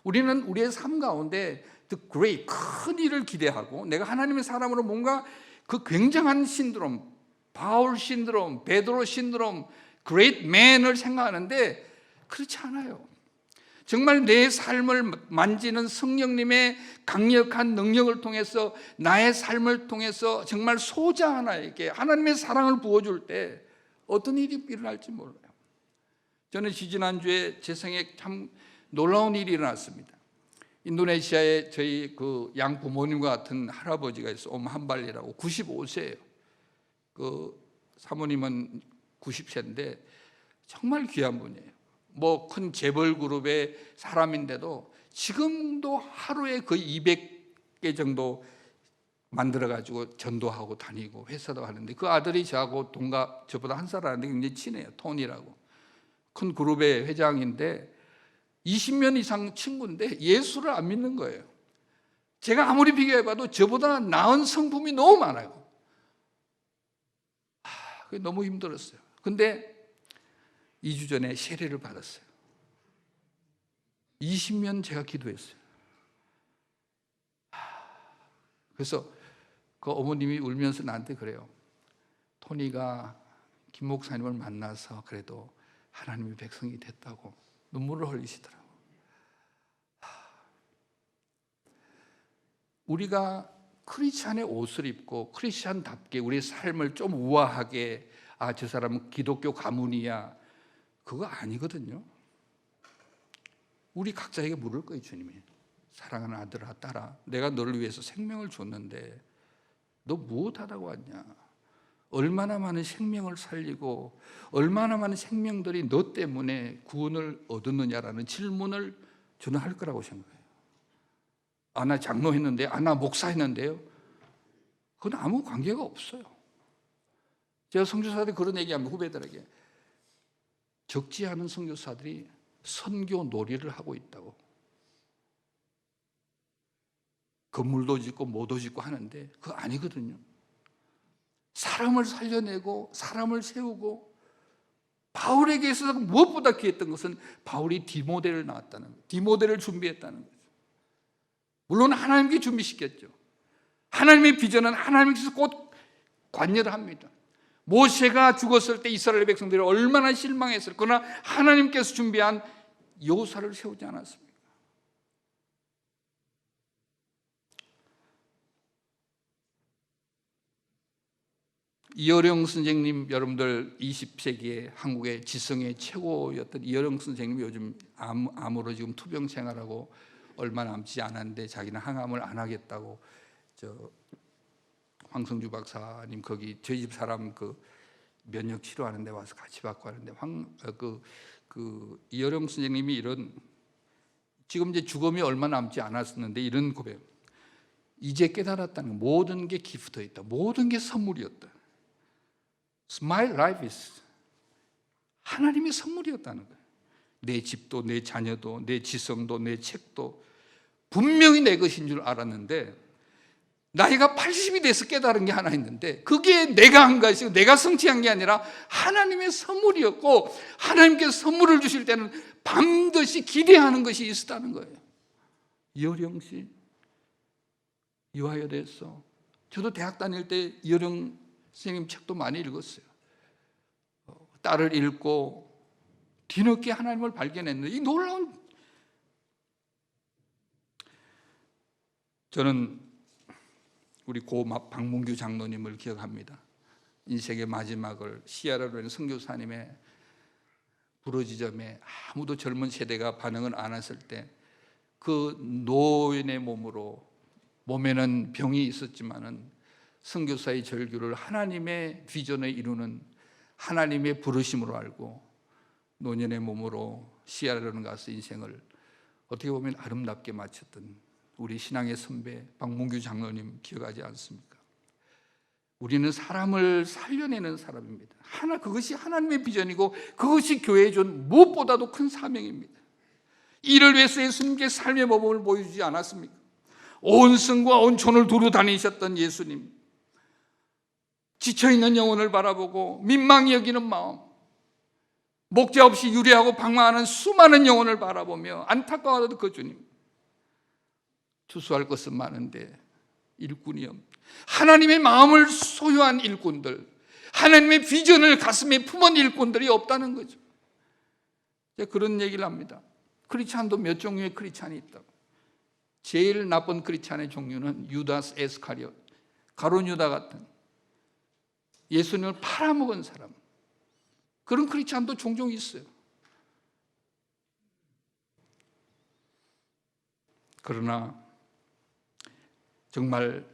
우리는 우리의 삶 가운데 the great, 큰 일을 기대하고 내가 하나님의 사람으로 뭔가 그 굉장한 신드롬, 바울 신드롬, 베드로 신드롬, great man을 생각하는데 그렇지 않아요. 정말 내 삶을 만지는 성령님의 강력한 능력을 통해서 나의 삶을 통해서 정말 소자 하나에게 하나님의 사랑을 부어줄 때 어떤 일이 일어날지 몰라요. 저는 지지난주에 제 생에 참 놀라운 일이 일어났습니다. 인도네시아에 저희 그 양부모님과 같은 할아버지가 있어 한발리라고 95세예요. 그 사모님은 90세인데 정말 귀한 분이에요. 뭐 큰 재벌 그룹의 사람인데도 지금도 하루에 거의 200개 정도 만들어가지고 전도하고 다니고 회사도 하는데 그 아들이 저하고 저보다 한 살 어리는데 굉장히 친해요. 톤이라고. 큰 그룹의 회장인데 20년 이상 친구인데 예수를 안 믿는 거예요. 제가 아무리 비교해봐도 저보다 나은 성품이 너무 많아요. 그게 너무 힘들었어요. 근데 2주 전에 세례를 받았어요. 20년 제가 기도했어요. 그래서 그 어머님이 울면서 나한테 그래요. 토니가 김 목사님을 만나서 그래도 하나님의 백성이 됐다고 눈물을 흘리시더라고요. 우리가 크리스찬의 옷을 입고 크리스찬답게 우리의 삶을 좀 우아하게 저 사람은 기독교 가문이야 그거 아니거든요. 우리 각자에게 물을 거예요. 주님이 사랑하는 아들아 딸아 내가 너를 위해서 생명을 줬는데 너 무엇하다고 왔냐. 얼마나 많은 생명을 살리고 얼마나 많은 생명들이 너 때문에 구원을 얻었느냐라는 질문을 저는 할 거라고 생각해요. 나 장로했는데 나 목사했는데요. 그건 아무 관계가 없어요. 제가 선교사들이 그런 얘기하면 후배들에게 적지 않은 선교사들이 선교 놀이를 하고 있다고. 건물도 짓고 뭐도 짓고 하는데 그거 아니거든요. 사람을 살려내고 사람을 세우고 바울에게 있어서 무엇보다 귀했던 것은 바울이 디모데를 낳았다는 거예요. 디모데를 준비했다는 거죠. 물론 하나님께 준비시켰죠. 하나님의 비전은 하나님께서 곧 관여를 합니다. 모세가 죽었을 때 이스라엘 백성들이 얼마나 실망했을까. 그러나 하나님께서 준비한 요사를 세우지 않았습니까? 이어령 선생님, 여러분들 20세기에 한국의 지성의 최고였던 이어령 선생님이 요즘 암으로 지금 투병 생활하고 얼마 남지 않았는데 자기는 항암을 안 하겠다고 황성주 박사님 거기 저희 집 사람 그 면역 치료하는 데 와서 같이 받고 하는데 이어령 선생님이 이런 지금 이제 죽음이 얼마 남지 않았었는데 이런 고백, 이제 깨달았다는 거, 모든 게 기프트에 있다, 모든 게 선물이었다. My life is 하나님의 선물이었다는 거예요. 내 집도, 내 자녀도, 내 지성도, 내 책도 분명히 내 것인 줄 알았는데 나이가 80이 돼서 깨달은 게 하나 있는데 그게 내가 한 것이고 내가 성취한 게 아니라 하나님의 선물이었고, 하나님께서 선물을 주실 때는 반드시 기대하는 것이 있었다는 거예요. 이어령 씨, 이화여 됐어. 저도 대학 다닐 때 이어령 선생님 책도 많이 읽었어요. 딸을 읽고 뒤늦게 하나님을 발견했는데 이 놀라운, 저는 우리 고 박문규 장로님을 기억합니다. 인생의 마지막을 시아라로는 선교사님의 부르짖음에 아무도 젊은 세대가 반응을 안 했을 때 그 노인의 몸으로, 몸에는 병이 있었지만은 선교사의 절규를 하나님의 비전을 이루는 하나님의 부르심으로 알고 노년의 몸으로 시아라로는 가서 인생을 어떻게 보면 아름답게 마쳤던 우리 신앙의 선배 박문규 장로님 기억하지 않습니까? 우리는 사람을 살려내는 사람입니다. 그것이 하나님의 비전이고 그것이 교회에 준 무엇보다도 큰 사명입니다. 이를 위해서 예수님께 삶의 모범을 보여주지 않았습니까? 온 성과 온 촌을 두루 다니셨던 예수님, 지쳐있는 영혼을 바라보고 민망히 여기는 마음, 목자 없이 유리하고 방황하는 수많은 영혼을 바라보며 안타까워하던 그 주님, 추수할 것은 많은데 일꾼이 없는, 하나님의 마음을 소유한 일꾼들, 하나님의 비전을 가슴에 품은 일꾼들이 없다는 거죠. 그런 얘기를 합니다. 크리스찬도 몇 종류의 크리스찬이 있다고. 제일 나쁜 크리스찬의 종류는 유다스 에스카리옷, 가룟 유다 같은 예수님을 팔아먹은 사람, 그런 크리스찬도 종종 있어요. 그러나 정말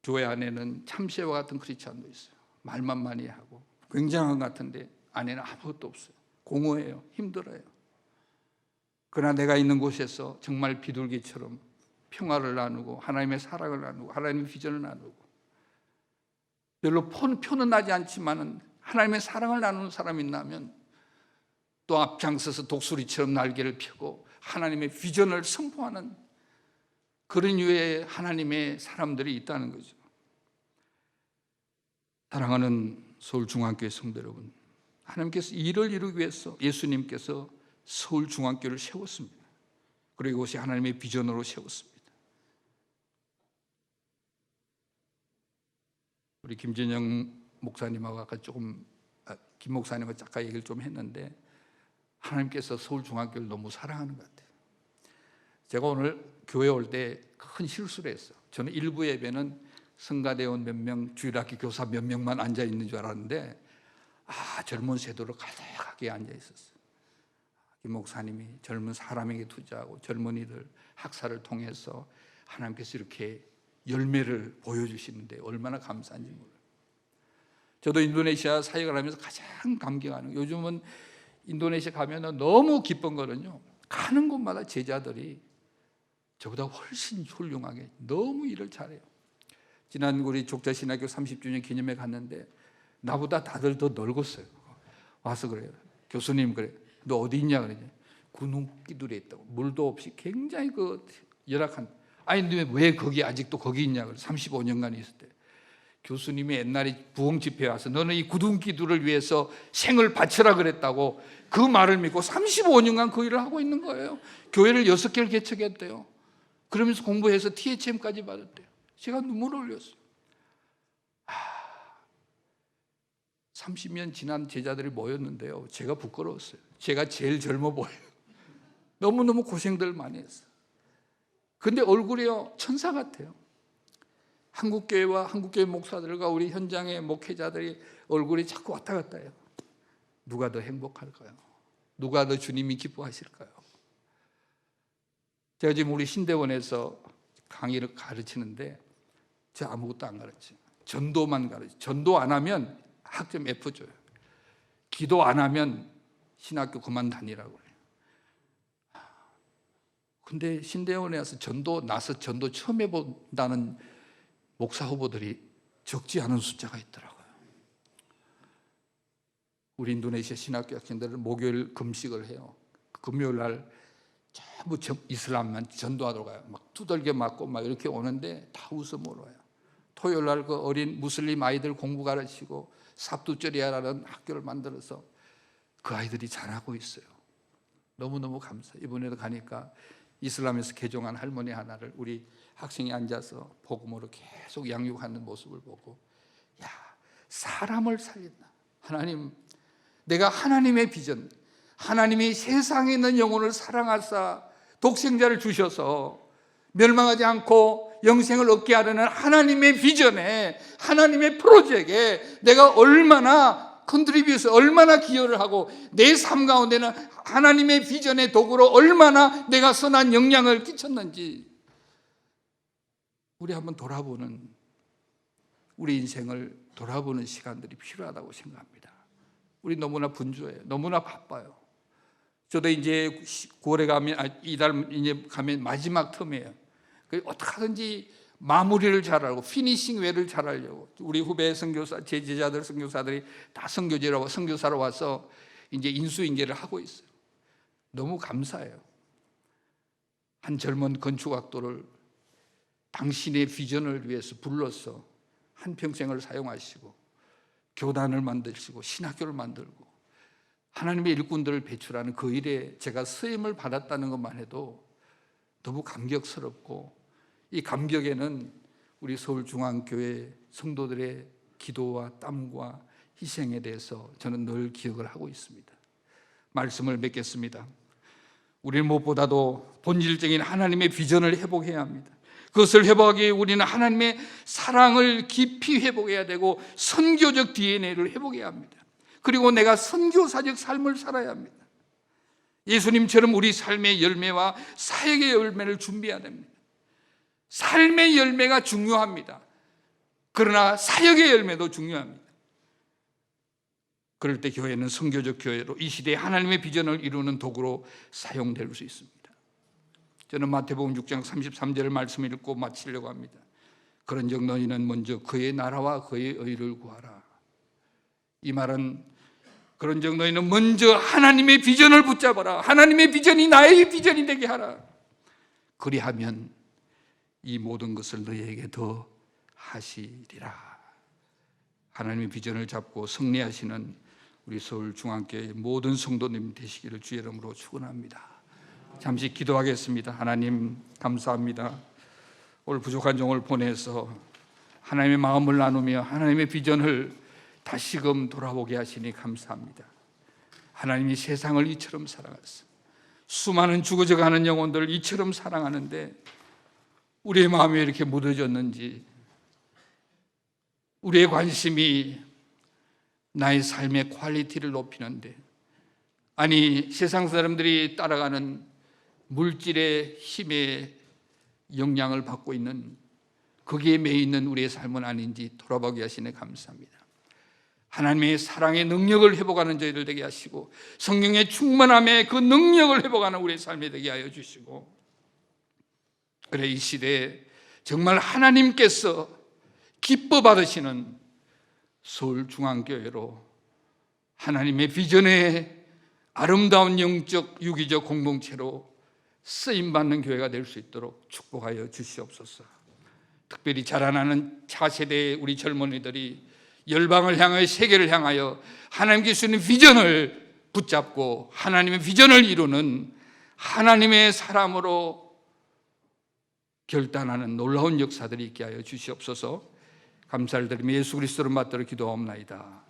교회 안에는 참새와 같은 크리스찬도 있어요. 말만 많이 하고 굉장한 것 같은데 안에는 아무것도 없어요. 공허해요. 힘들어요. 그러나 내가 있는 곳에서 정말 비둘기처럼 평화를 나누고 하나님의 사랑을 나누고 하나님의 비전을 나누고, 별로 표는 나지 않지만 하나님의 사랑을 나누는 사람이 있다면 또 앞장서서 독수리처럼 날개를 펴고 하나님의 비전을 선포하는 그런 유의 하나님의 사람들이 있다는 거죠. 사랑하는 서울중앙교회 성도 여러분, 하나님께서 이를 이루기 위해서 예수님께서 서울중앙교회를 세웠습니다. 그리고 이것이 하나님의 비전으로 세웠습니다. 우리 김진영 목사님하고 아까 김 목사님과 잠깐 얘기를 좀 했는데 하나님께서 서울중앙교회를 너무 사랑하는 것 같아요. 제가 오늘 교회 올 때 큰 실수를 했어요. 저는 일부 예배는 성가대원 몇 명, 주일학교 교사 몇 명만 앉아 있는 줄 알았는데 젊은 세대로 가득하게 앉아 있었어요. 김 목사님이 젊은 사람에게 투자하고 젊은이들 학사를 통해서 하나님께서 이렇게 열매를 보여주시는데 얼마나 감사한지 몰라요. 저도 인도네시아 사역을 하면서 가장 감격하는, 요즘은 인도네시아 가면 너무 기쁜 거는요, 가는 곳마다 제자들이 저보다 훨씬 훌륭하게 너무 일을 잘해요. 지난 우리 족자신학교 30주년 기념회 갔는데 나보다 다들 더 늙었어요. 와서 그래요. 교수님, 그래, 너 어디 있냐 그러냐. 구눈기둘에 있다고. 물도 없이 굉장히 열악한. 아니 근데 왜 거기 아직도 거기 있냐 그래. 35년간 있었대. 교수님이 옛날에 부흥 집회에 와서 너는 이 구둥기둥을 위해서 생을 바치라 그랬다고 그 말을 믿고 35년간 그 일을 하고 있는 거예요. 교회를 6개를 개척했대요. 그러면서 공부해서 THM까지 받았대요. 제가 눈물을 흘렸어요. 30년 지난 제자들이 모였는데요, 제가 부끄러웠어요. 제가 제일 젊어 보여요. 너무너무 고생들 많이 했어요. 근데 얼굴이요 천사 같아요. 한국교회와 한국교회 목사들과 우리 현장의 목회자들이 얼굴이 자꾸 왔다 갔다 해요. 누가 더 행복할까요? 누가 더 주님이 기뻐하실까요? 제가 지금 우리 신대원에서 강의를 가르치는데 제가 아무것도 안 가르쳐요. 전도만 가르쳐요. 전도 안 하면 학점 F 줘요. 기도 안 하면 신학교 그만 다니라고 해요. 근데 신대원에 와서 전도 처음 해본다는 목사 후보들이 적지 않은 숫자가 있더라고요. 우리 인도네시아 신학교 학생들은 목요일 금식을 해요. 금요일 날 전부 이슬람만 전도하러 가요. 막 두들겨 맞고 막 이렇게 오는데 다 웃어 물어요. 토요일 날 그 어린 무슬림 아이들 공부 가르치고 삽두쩌리아라는 학교를 만들어서 그 아이들이 잘하고 있어요. 너무너무 감사해요. 이번에도 가니까 이슬람에서 개종한 할머니 하나를 우리 학생이 앉아서 복음으로 계속 양육하는 모습을 보고, 야, 사람을 살린다. 하나님, 내가 하나님의 비전, 하나님이 세상에 있는 영혼을 사랑하사 독생자를 주셔서 멸망하지 않고 영생을 얻게 하려는 하나님의 비전에, 하나님의 프로젝트에 내가 얼마나 컨트리뷰스, 얼마나 기여를 하고 내 삶 가운데는 하나님의 비전의 도구로 얼마나 내가 선한 영향을 끼쳤는지 우리 한번 돌아보는, 우리 인생을 돌아보는 시간들이 필요하다고 생각합니다. 우리 너무나 분주해요. 너무나 바빠요. 저도 이제 9월에 가면, 이달 이제 가면 마지막 텀이에요. 어떻게 하든지 마무리를 잘하고 피니싱 웨를 잘하려고 우리 후배 선교사, 제 제자들 선교사들이 다 선교사로 와서 이제 인수인계를 하고 있어요. 너무 감사해요. 한 젊은 건축학도를 당신의 비전을 위해서 불러서 한평생을 사용하시고 교단을 만드시고 신학교를 만들고 하나님의 일꾼들을 배출하는 그 일에 제가 쓰임을 받았다는 것만 해도 너무 감격스럽고, 이 감격에는 우리 서울중앙교회 성도들의 기도와 땀과 희생에 대해서 저는 늘 기억을 하고 있습니다. 말씀을 맺겠습니다. 우리는 무엇보다도 본질적인 하나님의 비전을 회복해야 합니다. 그것을 회복하기 위해 우리는 하나님의 사랑을 깊이 회복해야 되고 선교적 DNA를 회복해야 합니다. 그리고 내가 선교사적 삶을 살아야 합니다. 예수님처럼 우리 삶의 열매와 사역의 열매를 준비해야 됩니다. 삶의 열매가 중요합니다. 그러나 사역의 열매도 중요합니다. 그럴 때 교회는 선교적 교회로 이 시대에 하나님의 비전을 이루는 도구로 사용될 수 있습니다. 저는 마태복음 6장 33절 말씀을 읽고 마치려고 합니다. 그런즉 너희는 먼저 그의 나라와 그의 의를 구하라. 이 말은 그런즉 너희는 먼저 하나님의 비전을 붙잡아라. 하나님의 비전이 나의 비전이 되게 하라. 그리하면 이 모든 것을 너희에게 더 하시리라. 하나님의 비전을 잡고 승리하시는 우리 서울중앙교회 모든 성도님 되시기를 주의 이름으로 축원합니다. 잠시 기도하겠습니다. 하나님 감사합니다. 오늘 부족한 종을 보내서 하나님의 마음을 나누며 하나님의 비전을 다시금 돌아보게 하시니 감사합니다. 하나님이 세상을 이처럼 사랑하셨습니다. 수많은 죽어져가는 영혼들을 이처럼 사랑하는데 우리의 마음이 이렇게 무뎌졌는지, 우리의 관심이 나의 삶의 퀄리티를 높이는데, 아니 세상 사람들이 따라가는 물질의 힘에 영향을 받고 있는 거기에 매여 있는 우리의 삶은 아닌지 돌아보게 하시네 감사합니다. 하나님의 사랑의 능력을 회복하는 저희들 되게 하시고 성령의 충만함에 그 능력을 회복하는 우리의 삶이 되게 하여 주시고, 그래 이 시대에 정말 하나님께서 기뻐 받으시는 서울중앙교회로 하나님의 비전의 아름다운 영적 유기적 공동체로 쓰임받는 교회가 될 수 있도록 축복하여 주시옵소서. 특별히 자라나는 차세대의 우리 젊은이들이 열방을 향하여 세계를 향하여 하나님께 주시는 비전을 붙잡고 하나님의 비전을 이루는 하나님의 사람으로 결단하는 놀라운 역사들이 있게 하여 주시옵소서. 감사를 드리며 예수 그리스도를 맞들어 기도하옵나이다.